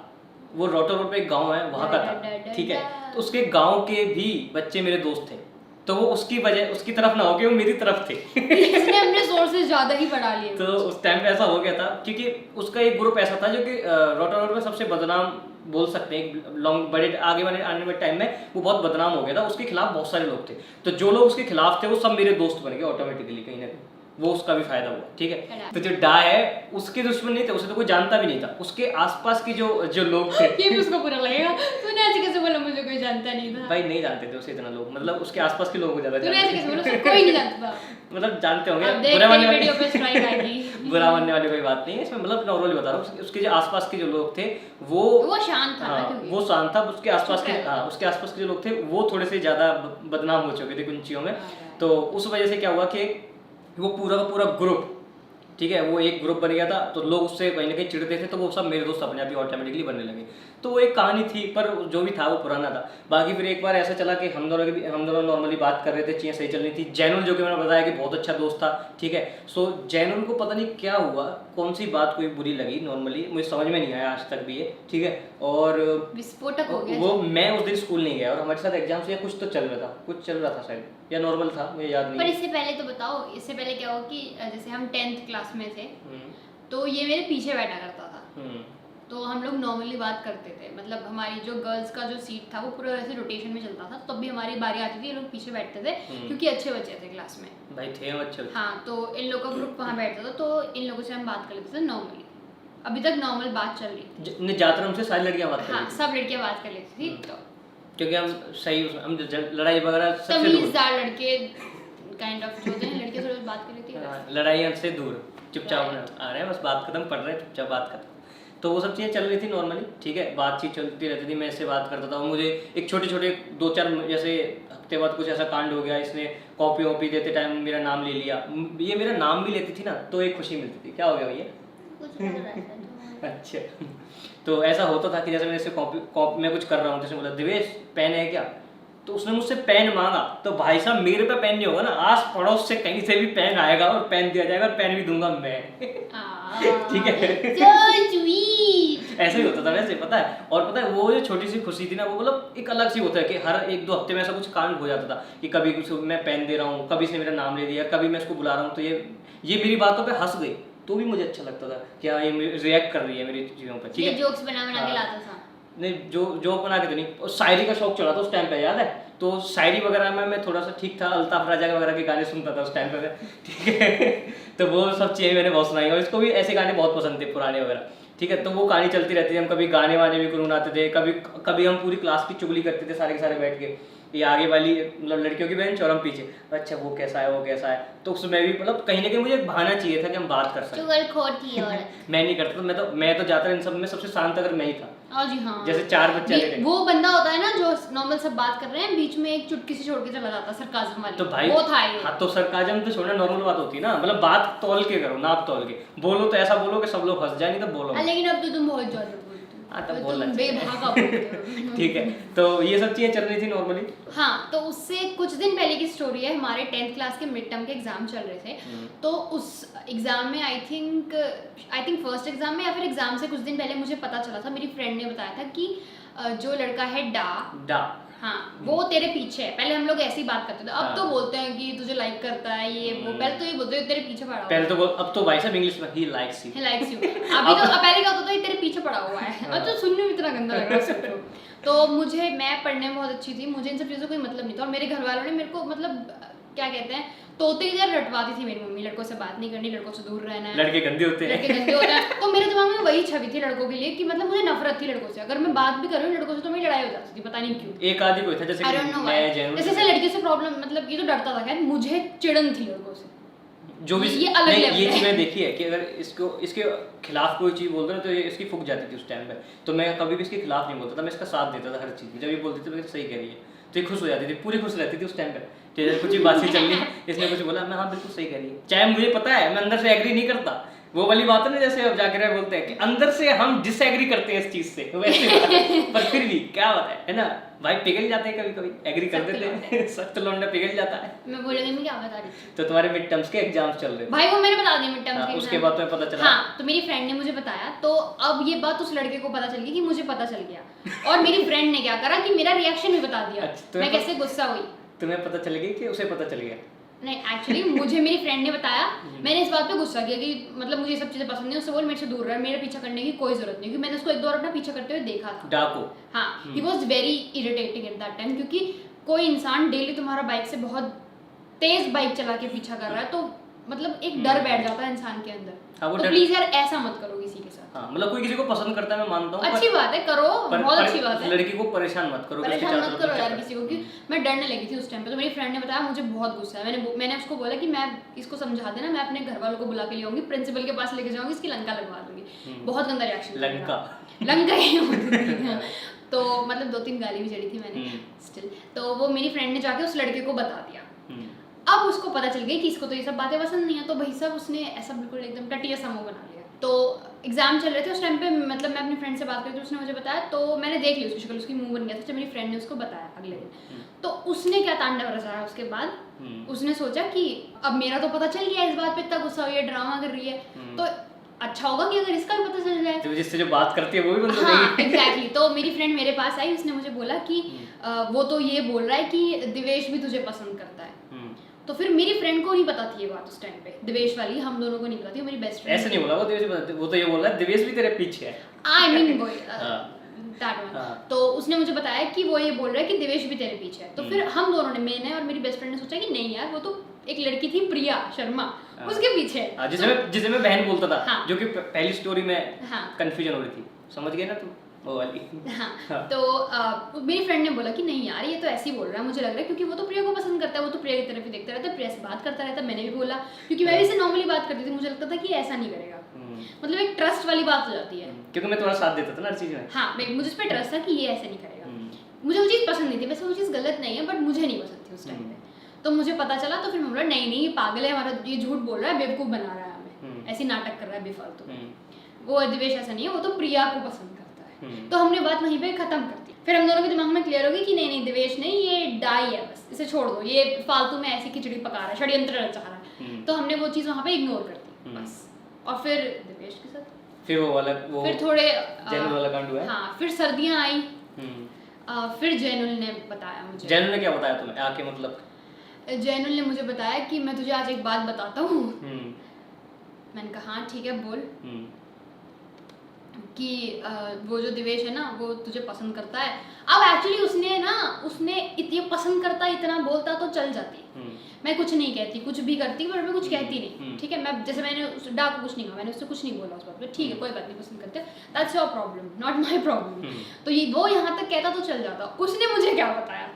वो रोटो रोड पे एक गांव है वहाँ का था, ठीक है। तो उसके गांव के भी बच्चे मेरे दोस्त थे, तो वो उसकी वजह उसकी तरफ ना हो के वो मेरी तरफ थे। इसने अपने सोर्सेज ज्यादा ही बढ़ा लिए। तो उस टाइम पे ऐसा हो गया था क्योंकि उसका एक ग्रुप ऐसा था जो कि रोटो रोड में सबसे बदनाम बोल सकते हैं, लॉन्ग बड़े आगे वाले आने वाले टाइम में वो बहुत बदनाम हो गया था। उसके खिलाफ बहुत सारे लोग थे, तो जो लोग उसके खिलाफ थे वो सब मेरे दोस्त बन गए ऑटोमेटिकली, कहीं ना कहीं वो उसका भी फायदा हुआ, ठीक है। तो जो डा है उसके दुश्मन नहीं थे, उसे तो कोई जानता भी नहीं था। उसके आसपास के जो लोग थे ये भी उसको बुरा लगेगा, तूने ऐसे कैसे बोला मुझे कोई जानता नहीं था। भाई नहीं जानते थे उसे इतना लोग, मतलब उसके आसपास के लोगों को ज्यादा तूने ऐसे जानते कैसे बोला, थे। उसको कोई नहीं जानता था। मतलब जानते होंगे, अब देख बुरा तेरी मानने वीडियो पे वाली स्ट्राइक आएगी। बुरा मानने वाली कोई बात नहीं है इसमें, मतलब नॉर्मली बता रहा हूँ। उसके जो आसपास के जो लोग थे वो शांत था ना, हाँ, क्योंकि वो शांत था। उसके आसपास चुप के रहता। उसके आसपास के जो लोग थे वो थोड़े से ज्यादा बदनाम हो चुके थे कुछ चीजों में। तो उस वजह से क्या हुआ कि वो पूरा का पूरा ग्रुप, ठीक है, वो एक ग्रुप बन गया था। तो लोग उससे कहीं ना कहीं चिढ़ते थे, तो वो सब मेरे दोस्त अपने आप ही ऑटोमेटिकली बनने लगे। तो वो एक कहानी थी, पर जो भी था वो पुराना था। बाकी फिर एक बार ऐसा चला कि हम दोनों नॉर्मली बात कर रहे थे, चीज़ें सही चल रही थी। जैनुल, जो कि मैंने बताया कि बहुत अच्छा दोस्त था, ठीक है। सो जैनुल को पता नहीं क्या हुआ, कौन सी बात कोई बुरी लगी, नॉर्मली मुझे समझ में नहीं आया आज तक भी ये, ठीक है। और विस्फोटक हो गया। वो मैं उस दिन स्कूल नहीं गया और हमारे साथ एग्जाम से कुछ तो चल रहा था, कुछ चल रहा था शायद, या नॉर्मल था, मुझे याद नहीं। पर इससे पहले तो बताओ, इससे पहले क्या हो कि जैसे हम 10th क्लास में थे, तो ये मेरे पीछे बैठा करता था। तो हम लोग नॉर्मली बात करते थे, मतलब हमारी जो गर्ल्स का जो सीट था वो पूरा ऐसे रोटेशन में चलता था, तब भी हमारी बारी आती थी, ये लोग पीछे बैठते थे क्योंकि अच्छे बच्चे थे क्लास में। भाई थे हम अच्छे। हाँ, तो इन लोगों का ग्रुप वहाँ बैठता था, तो इन लोगों से हम बात कर लेते थे नॉर्मली। अभी तक नॉर्मल बात चल रही थी। ज्यादातर हमसे सारी लड़कियां बात कर हाँ, रही थी। सब लड़कियाँ बात कर लेती थी। तो क्योंकि हम सही, हम लड़ाई वगैरह सबसे दूर, तमीज़दार लड़के काइंड ऑफ जो होते हैं, लड़कियों से बात कर लेती है। लड़ाई से दूर, चुपचाप आ रहे हैं, बस बात खत्म, पढ़ रहे हैं, चुपचाप बात खत्म। तो वो सब चीज़ें चल रही थी नॉर्मली, ठीक है। बातचीत चलती रहती थी, मैं इससे बात करता था। मुझे एक छोटे 2-4 जैसे हफ्ते बाद कुछ ऐसा कांड हो गया, इसने कॉपी वॉपी देते टाइम मेरा नाम ले लिया। ये मेरा नाम भी लेती थी ना, तो एक खुशी मिलती थी। क्या हो गया भैया? अच्छा, तो ऐसा होता था कि जैसे मैं इससे कॉपी में कुछ कर रहा हूँ, जैसे बोला दिवेश पेन है क्या, तो उसने मुझसे पेन मांगा। तो भाई साहब मेरे पे पेन नहीं होगा ना, आस पड़ोस से कहीं से भी पेन आएगा और पेन दिया जाएगा और पेन भी दूंगा मैं। ठीक है, ऐसा ही होता था वैसे, पता है। और पता है वो जो छोटी सी खुशी थी ना, वो मतलब एक अलग सी होता है कि हर 1-2 हफ्ते में ऐसा कुछ कांड हो जाता था कि कभी कुछ मैं पेन दे रहा हूँ, कभी इसने मेरा नाम ले दिया, कभी मैं इसको बुला रहा हूँ तो ये मेरी बातों पे हंस गई, तो भी मुझे अच्छा लगता था कि हाँ ये रिएक्ट कर रही है मेरी चीज़ों पर, ठीक है। जोक्स बना के लाता था। नहीं, जोक बना के तो नहीं, और शायरी का शौक चला था उस टाइम पे, याद है। तो शायरी वगैरह में मैं थोड़ा सा ठीक था, अल्ताफ राजा वगैरह के गाने सुनता था उस टाइम पे, ठीक है। तो वो सब चीज़ें मैंने बहुत सुनाई और इसको भी ऐसे गाने बहुत पसंद थे पुराने वगैरह, ठीक है। तो वो कहानी चलती रहती थी, हम कभी गाने वाने भी गुनगुनाते थे, कभी हम पूरी क्लास की चुगली करते थे सारे के सारे बैठ के, ये आगे वाली मतलब लड़कियों की बेंच और हम पीछे, अच्छा वो कैसा है वो कैसा है। तो उसमें भी मतलब कहीं ना कहीं मुझे एक बहाना चाहिए था कि हम बात कर सकते। चुगलखोर थी और मैं नहीं करता था, मैं तो जाता इन सब में सबसे शांत अगर मैं ही था। जी हाँ, जैसे 4 बच्चे थे, वो बंदा होता है ना जो नॉर्मल सब बात कर रहे हैं, बीच में एक चुटकी से छोड़ के चला जाता है, सरकाज़म वाली। तो भाई वो था ये। हाँ, तो सरकाज़म तो छोड़ना नॉर्मल बात होती है ना, मतलब बात तौल के करो, नाप तौल के बोलो, तो ऐसा बोलो कि सब लोग हंस जाए, नहीं तो बोलो। लेकिन अब तो तुम बहुत ज्यादा बोलते हो। हाँ तब तो बोलना तुम चाहिए। बेभागा बोलते हो। ठीक है, तो ये सब चीजें चल रही थी नॉर्मली। हाँ, तो उससे कुछ दिन पहले की स्टोरी है, हमारे 10th क्लास के मिड टर्म के एग्जाम चल रहे थे। तो उस एग्जाम में आई थिंक फर्स्ट एग्जाम में या फिर एग्जाम से कुछ दिन पहले मुझे पता चला था, मेरी फ्रेंड ने बताया था कि जो लड़का है डा, हाँ वो तेरे पीछे है। पहले हम लोग ऐसी बात करते थे, अब तो बोलते हैं कि तुझे लाइक करता है ये वो, पहले तो ये बोलते हैं तेरे पीछे पड़ा हुआ है। पहले तो अब तो भाई साहब इंग्लिश में he likes you, he likes you. अभी तो पहले क्या होता था, ये तेरे पीछे पड़ा हुआ है। अब तो सुनने में इतना गंदा लग रहा है सोचो। तो मैं पढ़ने में बहुत अच्छी थी, मुझे इन सब चीज़ों कोई मतलब नहीं था, और मेरे घर वालों ने मेरे को मतलब क्या कहते हैं तोते की तरह रटवाती थी मेरी मम्मी, लड़कों से बात नहीं करनी, लड़कों से दूर रहना है, लड़के गंदे होते हैं। तो मेरे दिमाग में वही छवि थी लड़कों के लिए कि मतलब मुझे नफरत थी लड़कों से, अगर मैं बात भी कर रही हूँ लड़कों से तो मेरी लड़ाई हो जाती थी, पता नहीं क्यों। एक आदि कोई था जैसे कि मैं जैनुअल जैसे लड़की से प्रॉब्लम, मतलब ये तो डरता था, खैर मुझे चिड़न थी लड़कों से, जो भी ये अलग लेवल ये चीज मैंने देखी है कि अगर इसके खिलाफ कोई चीज बोलता ना तो ये इसकी फूक जाती थी उस टाइम पे। तो मैं कभी भी इसके खिलाफ नहीं बोलता था, मैं इसका साथ देता था हर चीज में। जब ये बोलती थी मैं सही कह रही है तो ये खुश हो जाती थी, पूरी खुश रहती थी उस टाइम पे। कुछ ही बात सी चल रही, इसने कुछ बोला, मैं हाँ बिल्कुल सही कह रही है, चाहे मुझे पता है मैं अंदर से एग्री नहीं करता। वो वाली बात है ना, जैसे अब जाकर बोलते हैं कि अंदर से हम डिसएग्री करते हैं इस चीज से, वैसे पर फिर भी क्या होता है ना भाई, पिघल जाते हैं कभी कभी, एग्री कर देते हैं। सख्त लौंडा पिघल जाता है। मैं बोलेंगे मैं क्या बता रही थी। तो तुम्हारे मिड टर्म्स के एग्जाम्स चल रहे थे भाई, वो मैंने बता दिया मिड टर्म्स के। उसके बाद तुम्हें पता चला। हाँ, तो मेरी फ्रेंड ने मुझे बताया, तो अब ये बात उस लड़के को पता चल गई कि मुझे पता चल गया। और मेरी फ्रेंड ने क्या करा कि मेरा रिएक्शन भी बता दिया। मैं कैसे गुस्सा हुई। तुम्हें पता चल गई कि उसे पता चल गया? नहीं, एक्चुअली मुझे मेरी फ्रेंड ने बताया, मैंने इस बात पे गुस्सा किया कि मतलब मुझे ये सब चीजें पसंद नहीं, उससे बोल मेरे से दूर रहा, मेरे पीछा करने की कोई जरूरत नहीं, क्योंकि मैंने उसको एक दो बार अपना पीछा करते हुए देखा था। डाको। हाँ, he was very irritating at that time, क्योंकि कोई इंसान डेली तुम्हारा बाइक से बहुत तेज बाइक चला के पीछा कर रहा है, तो मतलब एक डर बैठ जाता है इंसान के अंदर। हाँ, तो प्लीज यार ऐसा मत करो किसी के साथ। हाँ, मतलब कोई किसी को पसंद करता है मैं मानता हूँ, अच्छी बात है, करो, बहुत अच्छी बात है। लड़की को परेशान मत करो, परेशान मत करो यार किसी को, क्योंकि मैं डरने लगी थी उस टाइम पे। तो मेरी फ्रेंड ने बताया, मुझे बहुत गुस्सा है। मैंने उसको बोला कि मैं इसको समझा देना, मैं अपने घर वालों को बुला के ले आऊंगी, प्रिंसिपल के पास लेके जाऊंगी, इसकी लंका लगवा दूंगी। बहुत गंदा रिएक्शन, लंका ही होती। तो मतलब 2-3 गाली भी चढ़ी थी मैंने स्टिल। तो वो मेरी फ्रेंड ने जाके उस लड़के को बता दिया। अब उसको पता चल गई कि इसको तो ये सब बातें पसंद नहीं है, तो भाई साहब उसने ऐसा बिल्कुल एकदम टटिया सा मुंह बना लिया। तो एग्जाम चल रहे थे उस टाइम पे, मतलब मैं अपनी फ्रेंड से बात करती थी, उसने मुझे बताया, तो मैंने देख ली उसकी शक्ल, उसकी मुंह बन गया था। जब मेरी फ्रेंड ने उसको बताया अगले दिन, तो उसने क्या तांडव रचाया उसके बाद, उसने सोचा कि अब मेरा तो पता चल गया, इस बात पे इतना गुस्सा हुई है, ड्रामा कर रही है, तो अच्छा होगा कि अगर इसका भी पता चल जाए, तो जिससे जो बात करती है वो भी बंद हो जाएगी। एग्जैक्टली। तो मेरी फ्रेंड मेरे पास आई, उसने मुझे बोला कि वो तो ये बोल रहा है कि दिवेश भी तुझे पसंद करता है। तो फिर मेरी फ्रेंड को नहीं पता थी ये बात उस टाइम पे, दिवेश वाली, हम दोनों को नहीं पता थी, वो मेरी बेस्ट फ्रेंड। ऐसे नहीं बोला वो दिवेश, वो तो ये बोल रहा है दिवेश भी तेरे पीछे है। आई मीन वो दैट वन। तो उसने मुझे बताया कि वो ये बोल रहा है कि दिवेश भी तेरे पीछे है। तो फिर हम दोनों ने, मैंने और मेरी बेस्ट फ्रेंड ने सोचा कि नहीं यार, वो तो एक लड़की थी प्रिया शर्मा, उसके पीछे है, जिसे मैं बहन बोलता था, जो कि पहली स्टोरी में कंफ्यूजन हो रही थी, समझ गए ना तुम वो वाली। हाँ, तो मेरी फ्रेंड ने बोला कि नहीं यार, ये तो ऐसे ही बोल रहा है, मुझे लग रहा है क्योंकि वो तो प्रिया को पसंद करता है, वो तो प्रिया की तरफ ही देखता रहता है, प्रिया से बात करता रहता है। मैंने भी बोला, क्योंकि मैं भी इसे नॉर्मली बात करती थी, मुझे लगता था कि ऐसा नहीं करेगा, मतलब एक ट्रस्ट वाली बात हो जाती है, क्योंकि मैं तुम्हारा साथ देता था ना हर चीज में। हाँ, मुझे इस पे ट्रस्ट था कि ये ऐसे नहीं करेगा। मुझे वो चीज़ पसंद नहीं थी, वैसे वो चीज़ गलत नहीं है, बट मुझे नहीं पसंद थी उस टाइम पे। तो मुझे पता चला, तो फिर मैं बोला नहीं नहीं, ये पागल है हमारा, ये झूठ बोल रहा है, बेवकूफ़ बना रहा है हमें, ऐसी नाटक कर रहा है बेफालतू। वो दिवेश ऐसा नहीं है, वो तो प्रिया को पसंद करता है। तो हमने बात वहीं पे खत्म कर दी। फिर हम दोनों के दिमाग में क्लियर हो गई कि नहीं नहीं, दिवेश नहीं, ये डाई है, बस इसे छोड़ दो, ये फालतू में ऐसी खिचड़ी पका रहा है, षड्यंत्र रचा रहा है। तो हमने वो चीज़ वहाँ पे इग्नोर कर दी बस। और फिर दिवेश के साथ फिर वो वाला फिर थोड़े जैनुल वाला कांड हुआ है। हाँ, फिर सर्दियाँ आई। फिर जैनुल ने बताया मुझे। जैनुल ने क्या बताया तुम्हें आके? मतलब जैनुल ने मुझे बताया कि मैं तुझे आज एक बात बताता हूँ। मैंने कहा हाँ ठीक है बोल। कि वो जो दिवेश है ना, वो तुझे पसंद करता है। अब एक्चुअली उसने ये पसंद करता, इतना बोलता तो चल जाती। मैं कुछ नहीं कहती, कुछ भी करती, पर मैं कुछ कहती नहीं, ठीक है। मैं जैसे मैंने उस डा को कुछ नहीं कहा, मैंने उससे कुछ नहीं बोला उस बात पे, ठीक है कोई बात नहीं, पसंद करते, that's your problem, not my problem. तो ये वो यहाँ तक कहता तो चल जाता। उसने मुझे क्या बताया,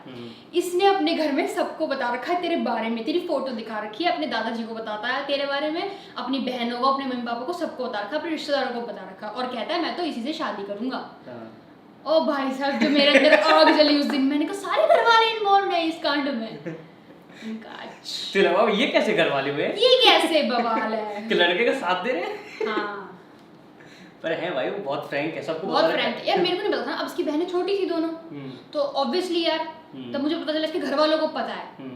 इसने अपने घर में सबको बता रखा है तेरे बारे में, तेरी फोटो दिखा रखी है, अपने दादाजी को बताता है तेरे बारे में, अपनी बहनों को, अपने मम्मी पापा को, सबको बता रखा, अपने रिश्तेदारों को बता रखा, और कहता है मैं तो इसी से शादी करूंगा। ओ भाई साहब, जो मेरे अंदर आग जली उस दिन, मैंने कहा सारे घर वाले इन्वॉल्व है इस कांड में। ये कैसे घर वाले हुए? ये कैसे बवाल है कि लड़के का साथ दे रहे हैं? हाँ, पर है भाई, वो बहुत फ्रैंक है, सबको बहुत फ्रैंक है यार। मेरे को नहीं पता था, अब इसकी बहनें छोटी थी दोनों, तो ऑब्वियसली यार तब मुझे पता चला इसके घर वालों को पता है।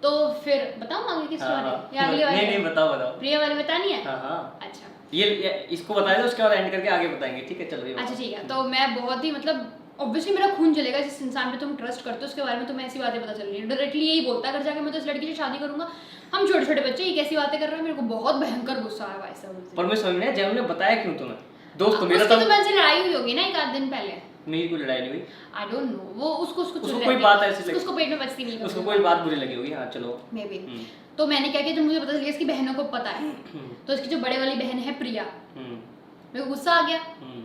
तो फिर बताऊं आगे की स्टोरी या अगली वाली? नहीं बताओ। प्रिया वाली बतानी है? हाँ। अच्छा, ये इसको बताया तो उसके बाद एंड करके आगे बताएंगे, ठीक है? चलो ये अच्छा ठीक है। तो मैं बहुत ही मतलब ऑब्वियसली मेरा खून जलेगा जिस इंसान पे तुम ट्रस्ट करते हो उसके बारे में तुम्हें ऐसी बातें पता चल रही है। डायरेक्टली यही बोलता है घर जाके मैं तो इस लड़की से शादी करूंगा, हम छोटे छोटे बच्चे ये कैसी बातें कर रहे हैं। मेरे को बहुत भयंकर गुस्सा आया भाई साहब। पर मैं समझ में जैन ने बताया क्यों तुम्हें? दोस्त तो मेरा उसकी तो मुझसे लड़ाई हुई होगी ना एक आध दिन पहले। मेरी कोई लड़ाई नहीं हुई। आई डोंट नो, वो उसको कोई बात ऐसी लगी, उसको पेट में बचती नहीं, उसको कोई बात बुरी लगी होगी। हाँ चलो मे बी। तो मैंने क्या किया, जब मुझे पता चल गया इसकी बहनों को पता है, तो इसकी जो बड़े वाली बहन है प्रिया, मेरे को गुस्सा आ गया।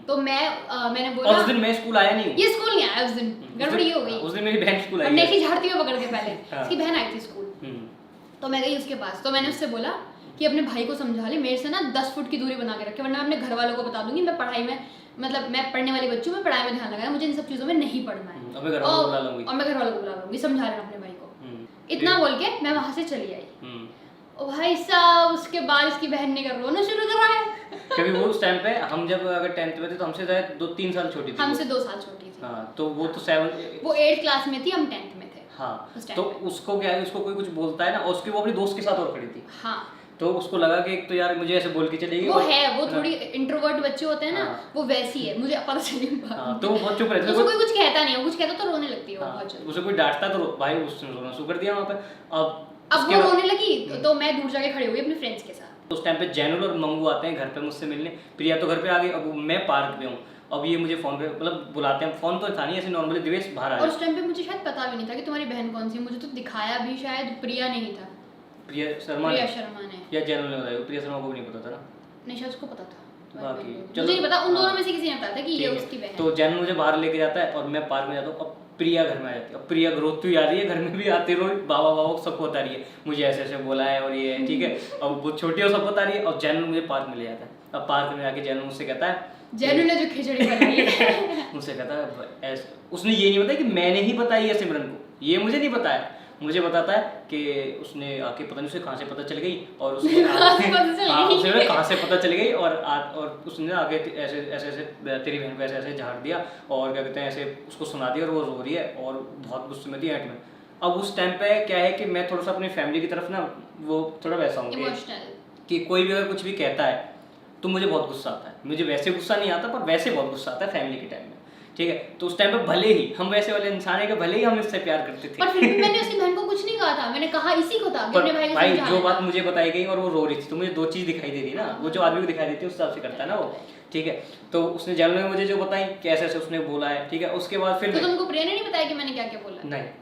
तो मैंने बोला, और उस दिन मैं स्कूल आया नहीं हूँ। ये स्कूल नहीं आया उस दिन, गड़बड़ी हो गई। उस दिन मेरी बहन स्कूल आई, नेटी झाड़ती हुई पकड़ के पहले इसकी बहन आई थी स्कूल। तो मैं गई उसके पास, तो मैंने उससे बोला कि अपने भाई को समझा ले, मेरे से ना 10 फुट की दूरी बना के रखे, वरना मैं अपने घर वालों को बता दूंगी मैं पढ़ाई में, मतलब मैं पढ़ने वाली बच्ची हूँ, मैं पढ़ाई में ध्यान लगाया, मुझे इन सब चीज़ों में नहीं पढ़ना है, और मैं घर वालों को बुला लूंगी, और मैं घर वालों को बुला लूंगी, समझा लेना अपने भाई को। इतना बोल के मैं वहाँ से चली आई। ओ भाई साहब, उसके बाद इसकी बहन ने कर रोना शुरू करा है। क्योंकि वो उस टाइम पे हम जब अगर 10th में थे तो हमसे शायद 2-3 साल छोटी थी, हमसे 2 साल छोटी थी। हाँ, तो वो तो 7 वो 8th क्लास में थी, हम 10th में थे। हाँ, तो उसको क्या है, उसको कोई कुछ बोलता है ना, और उसकी वो अपनी दोस्त के साथ और खड़ी थी। हाँ, तो उसको लगा कि एक तो यार मुझे ऐसे बोल के चलेगी, वो है, वो थोड़ी इंट्रोवर्ट बच्चे होते हैं ना, वो वैसी है, मुझे पता चली। तो वो बहुत चुप रहती है, उसको कोई कुछ कहता नहीं है, कुछ कहता तो रोने लगती है वो बहुत जल्दी। उसे कोई डांटता तो भाई उसने रोना शुरू कर दिया वहाँ पे। अब वो रोने लगी तो मैं दूर जाके खड़ी हुई अपने फ्रेंड्स के साथ। उस टाइम पे जैनुल और मंगू आते हैं घर पे मुझसे मिलने, प्रिया तो घर पे आ गई, अब मैं पार्क पे हूँ, अब ये मुझे फोन पे मतलब बुलाते हैं, फोन तो था नहीं ऐसे नॉर्मली, दिवेश बाहर आ और उस टाइम पे मुझे शायद पता भी नहीं था कि तुम्हारी बहन कौन सी है, मुझे तो दिखाया भी शायद प्रिया नहीं था, प्रिया शर्मा ने या जैनुल ने बताया, प्रिया शर्मा को भी नहीं पता था ना, नहीं शायद उसको पता था, बाकी मुझे नहीं पता, उन दोनों में से किसी ने बताया था कि ये उसकी बहन है। तो जैनुल मुझे बाहर लेके जाता है और मैं पार्क में जाता हूँ। अब प्रिया घर में आ जाती है, अब प्रिया रोती आ रही है, घर में भी आती रोई, बाबा सबको बता रही है मुझे ऐसे ऐसे बोला है और ये है, ठीक है। अब वो छोटी और सब बता रही है, और जैनुल मुझे पार्क में ले जाता है। अब पार्क में आके जैनुल मुझसे कहता है, जैनुल ने जो खिचड़ी बनाई है मुझसे कहता है उसने ये नहीं बताया कि मैंने ही बताई है सिमरन को, ये मुझे नहीं बताया, मुझे बताता है कि उसने आके पता नहीं उसे कहाँ से पता चल गई, और उसने उसे कहाँ से पता चल गई, और उसने आगे ऐसे ऐसे ऐसे तेरी बहन को ऐसे ऐसे झाड़ दिया, और क्या कहते हैं ऐसे उसको सुना दिया, और वो रो रही है और बहुत गुस्से में थी एंड में। अब उस टाइम पे क्या है कि मैं थोड़ा सा अपनी फैमिली की तरफ ना वो थोड़ा वैसा हूँ कि कोई भी अगर कुछ भी कहता है तो मुझे बहुत गुस्सा आता है, मुझे वैसे गुस्सा नहीं आता पर वैसे बहुत गुस्सा आता है फैमिली के टाइम में, ठीक है। तो उस टाइम पे भले ही हम वैसे वाले इंसान है कि भले ही हम इससे प्यार करते थे, पर फिर भी मैंने उसकी बहन को कुछ नहीं कहा था, मैंने कहा इसी को था कि अपने भाई को भाई समझाना जो बात मुझे बताई गई और वो रो रही थी, तो मुझे 2 चीज दिखाई दे रही ना, वो जो आदमी को दिखाई देती है उस हिसाब से करता है ना वो, ठीक है। तो उसने जैनुल ने मुझे जो बताई कैसे ऐसे उसने बोला है, ठीक है। उसके बाद फिर तो तुमको प्रिया ने नहीं बताया कि मैंने क्या क्या बोला? नहीं,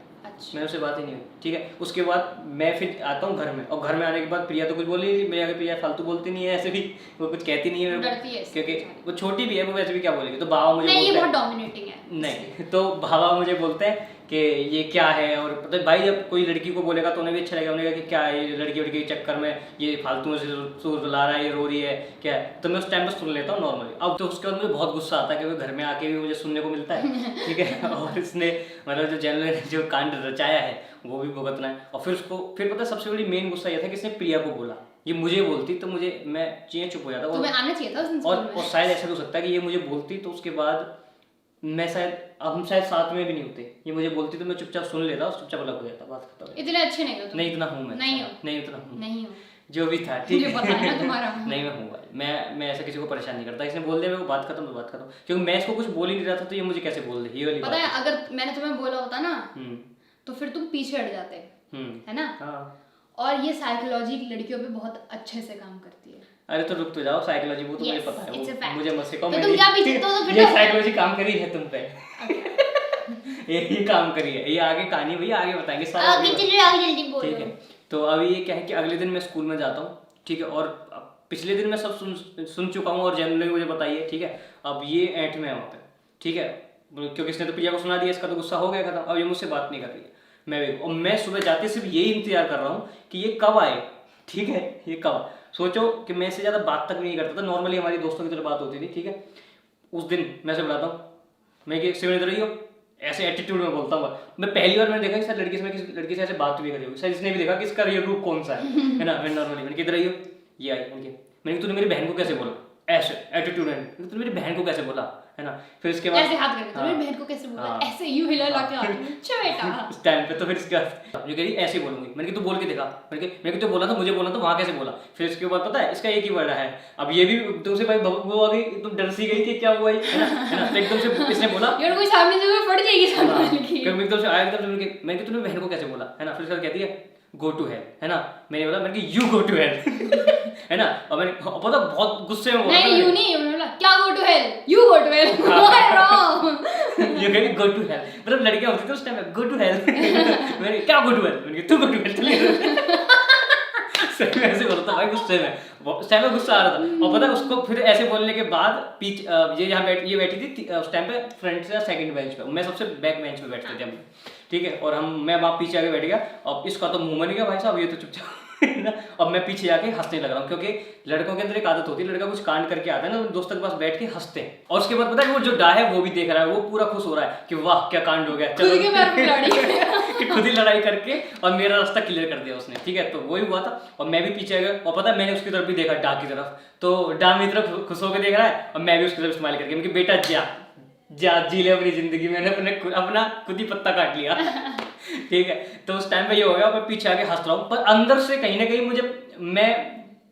मैंने उससे बात ही नहीं हुई, ठीक है। उसके बाद मैं फिर आता हूँ घर में, और घर में आने के बाद प्रिया तो कुछ बोली नहीं, मेरे आगे प्रिया फालतू बोलती नहीं है, ऐसे भी वो कुछ कहती नहीं है, डरती है क्योंकि वो छोटी भी है, वो वैसे भी क्या बोलेगी। तो बाबा मुझे नहीं, ये बहुत डोमिनेटिंग है। नहीं, तो बाबा मुझे बोलते हैं कि ये क्या है, और पता है भाई जब कोई लड़की को बोलेगा तो उन्हें भी अच्छा लगेगा, उन्हें कहा कि क्या है ये लड़की के चक्कर में ये फालतू में से सुर रुला रहा है, ये रो रही है क्या है, तो मैं उस टाइम पर सुन लेता हूँ नॉर्मली। अब तो उसके बाद मुझे बहुत गुस्सा आता है कि वो घर में आके भी मुझे सुनने को मिलता है, ठीक है। और इसने मतलब जो जैनुल ने जो कांड रचाया है वो भी भुगतना है। और फिर उसको फिर पता है सबसे बड़ी मेन गुस्सा ये था कि इसने प्रिया को बोला, ये मुझे बोलती तो मुझे मैं चुप हो जाता, तुम्हें आना चाहिए था और शायद ऐसा हो सकता है कि ये मुझे बोलती तो उसके बाद मैं शायद हम शायद साथ में भी नहीं होते, ये मुझे बोलती तो मैं चुपचाप सुन लेता और चुपचाप अलग हो जाता, बात खत्म। इतने अच्छे नहीं हो तुम। नहीं इतना हूँ मैं, नहीं हो, नहीं उतना हूँ, नहीं हो, जो भी था ठीक है, पता है ना तुम्हारा। नहीं मैं हूँ भाई, मैं ऐसा किसी को परेशान नहीं करता, इसने बोल दिया मेरे को बात खत्म तो बात खत्म, क्योंकि मैं इसको कुछ बोल ही नहीं रहा था तो ये मुझे कैसे बोल दे, ये वाली पता है अगर मैंने तुम्हें बोला होता ना तो फिर तुम पीछे हट जाते, है ना। और ये साइकोलॉजी लड़कियों पे बहुत अच्छे से काम करती है। अरे तो रुक तो जाओ, साइकोलॉजी वो तो मुझे पता है, वो मुझे मत सिखाओ, तो तुम क्या पीछे तो फिर ये साइकोलॉजी काम करी है तुम पे यही काम करी है, ये आगे कहानी भैया आगे बताएंगे सारा, आगे जल्दी बोलो, ठीक है। तो अभी ये क्या है कि अगले दिन मैं स्कूल में जाता हूँ, ठीक है, और पिछले दिन मैं सब सुन चुका हूँ और जैनुल ने मुझे बताई है, ठीक है। अब ये ऐंठ में है वहाँ पे, ठीक है, क्योंकि इसने तो प्रिया को सुना दिया, इसका तो गुस्सा हो गया खत्म, अब ये मुझसे बात नहीं कर रही है, मैं सुबह जाते सिर्फ यही इंतजार कर रहा हूँ कि ये कब आए, ठीक है, ये कब। सोचो कि मैं इससे ज़्यादा बात तक नहीं करता था, नॉर्मली हमारी दोस्तों की तरह बात होती थी, ठीक है। उस दिन मैं से बताता हूँ, मैं कि सिमरन इधर रही हो, ऐसे एटीट्यूड में बोलता हूँ मैं पहली बार मैंने देखा कि सर लड़की से ऐसे बात भी करी होगी, सर इसने भी देखा कि इसका रियल रूप कौन सा है ना। मैं नॉर्मली मैंने किधर रही हो, ये आई, मैंने तूने मेरी बहन को कैसे बोला, ऐसे एटीट्यूड है, तो मेरी बहन को कैसे बोला, है ना। फिर इसके बाद ऐसे हाथ करके मेरी बहन को कैसे बोला, ऐसे यूं हिला ला के हाथ में, अच्छा बेटा उस टाइम पे। तो फिर इसके बाद जो कह रही ऐसे ही बोलूंगी, मैंने कहा तू बोल के देखा, मैंने तो बोला था, मुझे बोला तो वहाँ कैसे बोला। फिर इसके बाद पता है इसका एक ही वर्ड है, अब ये भी तुमसे भाई वो आ गई, तुम डर सी गई कि क्या हुआ है ना, तो एकदम से इसने बोला यार कोई सामने से कोई फट जाएगी सामने की। एकदम से आया, एकदम से मैंने कहा तूने बहन को कैसे बोला, है ना। फिर कहती है गो टू हेल, है ना। मैंने बोला, मैंने कहा यू गो टू हेल है ना। और मैंने पता बहुत गुस्से में बोला, नहीं यू नहीं, मैंने बोला क्या go to hell, you go to hell, wrong. ये कहीं गो टू हेल, मतलब लड़कियां होती थी उस टाइम में, गो टू हेल मैंने क्या गो टू हेल, मैंने कहा तू गो टू हेल चले सही में ऐसे बोलता भाई, गुस्से में, उस टाइम में गुस्सा आ रहा था। और पता है उसको फिर ऐसे बोलने के बाद ये यहाँ ये बैठी थी उस टाइम पे फ्रंट से सेकंड बेंच पे, मैं सबसे बैक बेंच पे बैठते थे हम, ठीक है। और मैं वहाँ पीछे आके बैठ गया, और इसका तो मुंह बन गया भाई साहब, ये तो चुपचाप अब मैं पीछे जाके हंसने लग रहा हूँ, क्योंकि लड़कों के अंदर एक आदत होती है, लड़का कुछ कांड करके आता है ना, दोस्तों के पास बैठ के हंसते हैं। और उसके बाद पता है वो जो डा है वो भी देख रहा है, वो पूरा खुश हो रहा है कि वाह क्या कांड हो गया, चलो कि खुद ही लड़ाई करके और मेरा रास्ता क्लियर कर दिया उसने, ठीक है। तो वही हुआ था, और मैं भी पीछे आ गया, और पता है मैंने उसकी तरफ भी देखा, डा की तरफ, तो डा मेरी तरफ खुश होकर देख रहा है, और मैं भी उसकी तरफ स्माइल करके, क्योंकि बेटा जा जी ले अपनी जिंदगी, मैंने अपना खुद ही पत्ता काट लिया ठीक है। तो उस टाइम पे ये हो गया, मैं पीछे आके हंस रहा हूँ, पर अंदर से कहीं ना कहीं मैं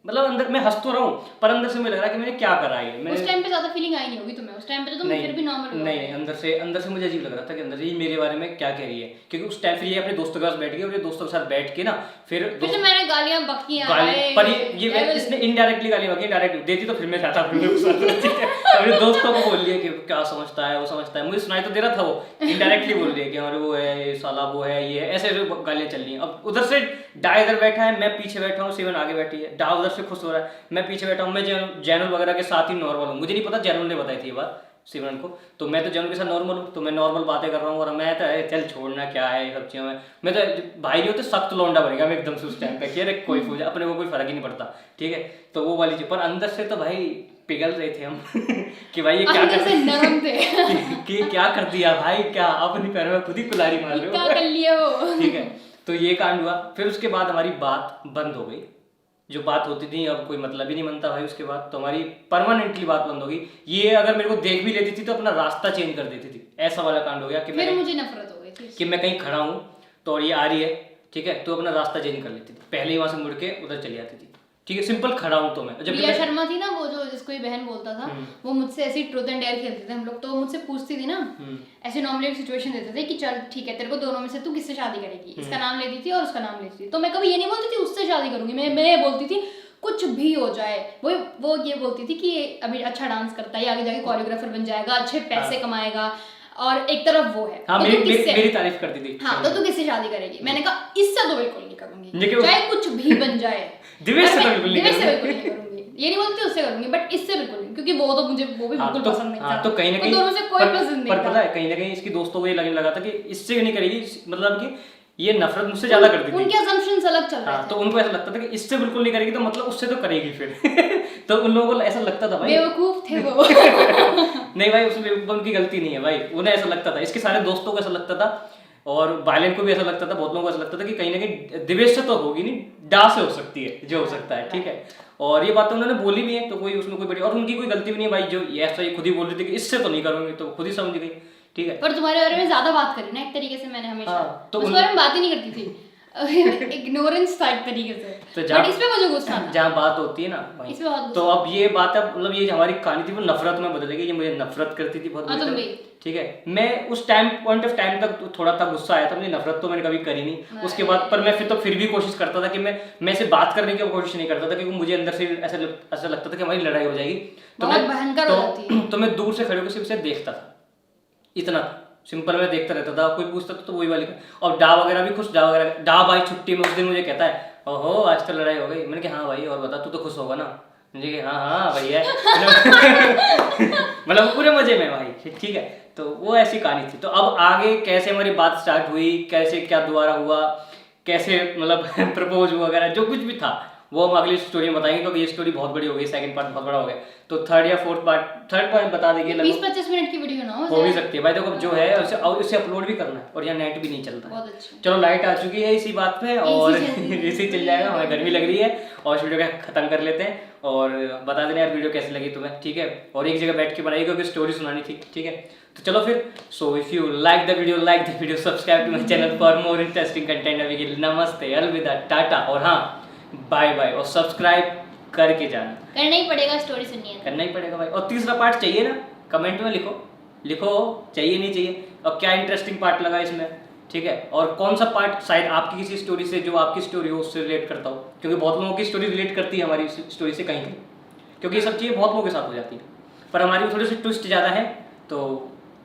मतलब अंदर मैं हंस तो रहा हूँ, पर अंदर से मुझे लग रहा है कि मैंने क्या करा है। उस टाइम पे ज्यादा फीलिंग आई नहीं होगी तुम्हें, उस टाइम पे तो तुम फिर भी नॉर्मल हो। नहीं, अंदर से मुझे अजीब लग रहा था कि अंदर से ये मेरे बारे में क्या कह रही है, क्योंकि उस टाइम फिर ये अपने दोस्तों के पास बैठ गई, और ये दोस्तों के साथ बैठ के ना फिर मैंने गालियां बकी हैं, पर ये इसने इनडायरेक्टली गाली बकी, डायरेक्ट देती तो फिर मैं चाहता अपने दोस्तों को बोल लिया कि क्या समझता है, वो समझता है, मुझे सुनाई तो दे रहा था, वो इनडायरेक्टली बोल रही है कि अरे वो है साला, वो है ये, ऐसे गालियां चल रही हैं। अब उधर से डा इधर बैठा है, मैं पीछे बैठा हूँ, सिवन आगे बैठी है, डा उधर से खुश हो रहा है, मैं पीछे बैठा हूँ। मैं जैनुल वगैरह के साथ ही नॉर्मल हूँ, मुझे नहीं पता जैनुल ने बताई थी ये बात सिमरन को, तो मैं तो जैनुल के साथ नॉर्मल हूँ, तो मैं नॉर्मल बातें कर रहा हूँ, और मैं तो चल छोड़ना क्या है ये सब चीज़ों में, मैं तो भाई जो होते सख्त लौंडा बनेगा मैं एकदम से उस टाइम पे कि अरे कोई पूजा अपने को कोई फर्क ही नहीं पड़ता, ठीक है। तो वो वाली चीज, पर अंदर से तो भाई पिघल रहे थे हम कि भाई ये क्या कर नरम थे कि क्या कर दिया भाई, क्या अपनी पैरों में खुद ही कुल्हाड़ी मार रहे हो, क्या कर लिया वो ठीक है। तो ये कांड हुआ, फिर उसके बाद हमारी बात बंद हो गई, जो बात होती थी अब कोई मतलब ही नहीं बनता भाई उसके बाद, तो हमारी परमानेंटली बात बंद हो गई। ये अगर मेरे को देख भी लेती थी तो अपना रास्ता चेंज कर देती थी, ऐसा वाला कांड हो गया कि फिर मुझे नफरत हो गई थी कि मैं कहीं खड़ा हूँ तो और ये आ रही है, ठीक है, तो अपना रास्ता चेंज कर लेती थी, पहले ही वहां से मुड़ के उधर चली जाती थी, ठीक है, सिंपल खड़ा हूँ तो मैं। जब प्रिया शर्मा थी ना वो जो जिसको ये बहन बोलता था, वो मुझसे ऐसी ट्रूथ एंड डेयर खेलते थे हम लोग, तो मुझसे पूछती थी ना, ऐसे नॉर्मली एक सिचुएशन देते थे कि चल ठीक है तेरे को दोनों में से तू किससे शादी करेगी, इसका नाम लेती थी और उसका नाम लेती थी, तो मैं कभी ये नहीं बोलती थी उससे शादी करूंगी, मैं बोलती थी कुछ भी हो जाए, वो ये बोलती थी कि अभी अच्छा डांस करता है, आगे जाके कोरियोग्राफर बन जाएगा, अच्छे पैसे कमाएगा, और एक तरफ वो है, हाँ, तो मेरी तारीफ करती थी, हाँ, तो तू किससे शादी करेगी, मैंने कहा इससे तो बिल्कुल नहीं करूंगी, चाहे कुछ भी बन जाए दिवेश से बिल्कुल नहीं करूंगी, ये नहीं बोलती उससे करूंगी, बट इससे बिल्कुल नहीं, क्योंकि वो तो मुझे वो भी बिल्कुल पसंद नहीं था, तो कहीं ना कहीं दोनों से कोई पसंद नहीं था, पर पता है कहीं ना कहीं इसकी दोस्तों को ये लगने लगा था कि इससे नहीं करेगी, मतलब कि ये नफरत मुझसे ज्यादा करती थी, उनके असम्पशंस अलग चल रहे थे, तो उनको ऐसा लगता था कि इससे बिल्कुल नहीं करेगी तो मतलब उससे तो करेगी फिर तो उन लोगों को ऐसा लगता था भाई, बेवकूफ थे वो नहीं भाई उसमें उनकी गलती नहीं है भाई, उन्हें ऐसा लगता था, इसके सारे दोस्तों को ऐसा लगता था, और वायलेंट को भी ऐसा लगता था, बहुत लोगों को ऐसा लगता था कि कहीं ना कहीं दिवेश से तो होगी नहीं, डा से हो सकती है, जो हो सकता है, ठीक है। और ये बातें उन्होंने बोली भी है, तो कोई उसमें कोई बड़ी, और उनकी कोई गलती भी नहीं है भाई, जो ऐसा ये खुद ही बोल रही थी कि इससे तो नहीं करूंगी, तो खुद ही समझ गई, ठीक है। पर तुम्हारे बारे में ज्यादा बात करी ना एक तरीके से, मैंने हमेशा तो उस बारे में बात ही नहीं करती थी इग्नोरेंस टाइप तरीके से, तो बट इसमें मुझे गुस्सा था, जहाँ बात होती है ना वहीं, तो अब ये बात है, मतलब ये हमारी कहानी थी वो नफरत में बदल गई, ये मुझे नफरत करती थी बहुत, ठीक है। मैं उस पॉइंट ऑफ टाइम तक थोड़ा था गुस्सा आया था, मुझे नफरत तो मैंने कभी करी नहीं उसके बाद, पर मैं फिर भी कोशिश करता था कि मैं से बात करने की कोशिश नहीं करता था, क्योंकि मुझे अंदर से ऐसा लगता था कि हमारी लड़ाई हो जाएगी, तो मैं दूर से खड़े होकर सिर्फ से देखता था, इतना सिंपल मैं देखता रहता था, कोई पूछता था तो वही वाली, और डा वगैरह भी खुश, डा भाई छुट्टी में उस दिन मुझे कहता है ओहो आज तो लड़ाई हो गई, मैंने कहा हाँ भाई और बता तू तो खुश होगा ना, मुझे हाँ भैया मतलब पूरे मजे में भाई, ठीक है। तो वो ऐसी कहानी थी। तो अब आगे कैसे हमारी बात स्टार्ट हुई, कैसे क्या दोबारा हुआ, कैसे मतलब प्रपोज हुआ वगैरह जो कुछ भी था वो हम अगली स्टोरी में बताएंगे, क्योंकि ये स्टोरी बहुत बड़ी हो गई, सेकंड पार्ट बहुत बड़ा हो गया, तो थर्ड पार्ट बता देंगे। 20-25 मिनट की वीडियो ना हो भी सकती है भाई, देखो जो है उसे अपलोड भी करना है, और यहाँ नेट भी नहीं चलता। बहुत अच्छा। चलो लाइट आ चुकी है इसी बात पे, और इसी चल जाएगा, हमें गर्मी लग रही है, और इस वीडियो का खत्म कर लेते हैं, और बता देना यार वीडियो कैसी लगी तुम्हें, ठीक है, और एक जगह बैठ के बनाई, क्योंकि स्टोरी सुनानी थी, ठीक है। तो चलो फिर, so if you like the video subscribe to my channel for more interesting content. अभी के लिए नमस्ते, अलविदा, टाटा, और हाँ बाय बाय, और सब्सक्राइब करके जाना, करना ही पड़ेगा, स्टोरी सुननी है करना ही पड़ेगा भाई। और तीसरा पार्ट चाहिए ना, कमेंट में लिखो चाहिए नहीं चाहिए, और क्या इंटरेस्टिंग पार्ट लगा इसमें, ठीक है, और कौन सा पार्ट शायद आपकी किसी स्टोरी से, जो आपकी स्टोरी हो उससे रिलेट करता हो, क्योंकि बहुत लोगों की स्टोरी रिलेट करती है हमारी स्टोरी से कहीं, क्योंकि ये सब चीज़ें बहुत लोगों के साथ हो जाती है, पर हमारी थोड़ी सी ट्विस्ट ज़्यादा है, तो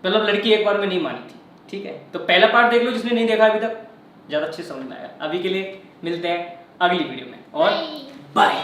मतलब लड़की एक बार में नहीं मानी थी, ठीक है। तो पहला पार्ट देख लो जिसने नहीं देखा अभी तक, ज़्यादा अच्छे समझ में आएगा। अभी के लिए मिलते हैं अगली वीडियो में, और बाय।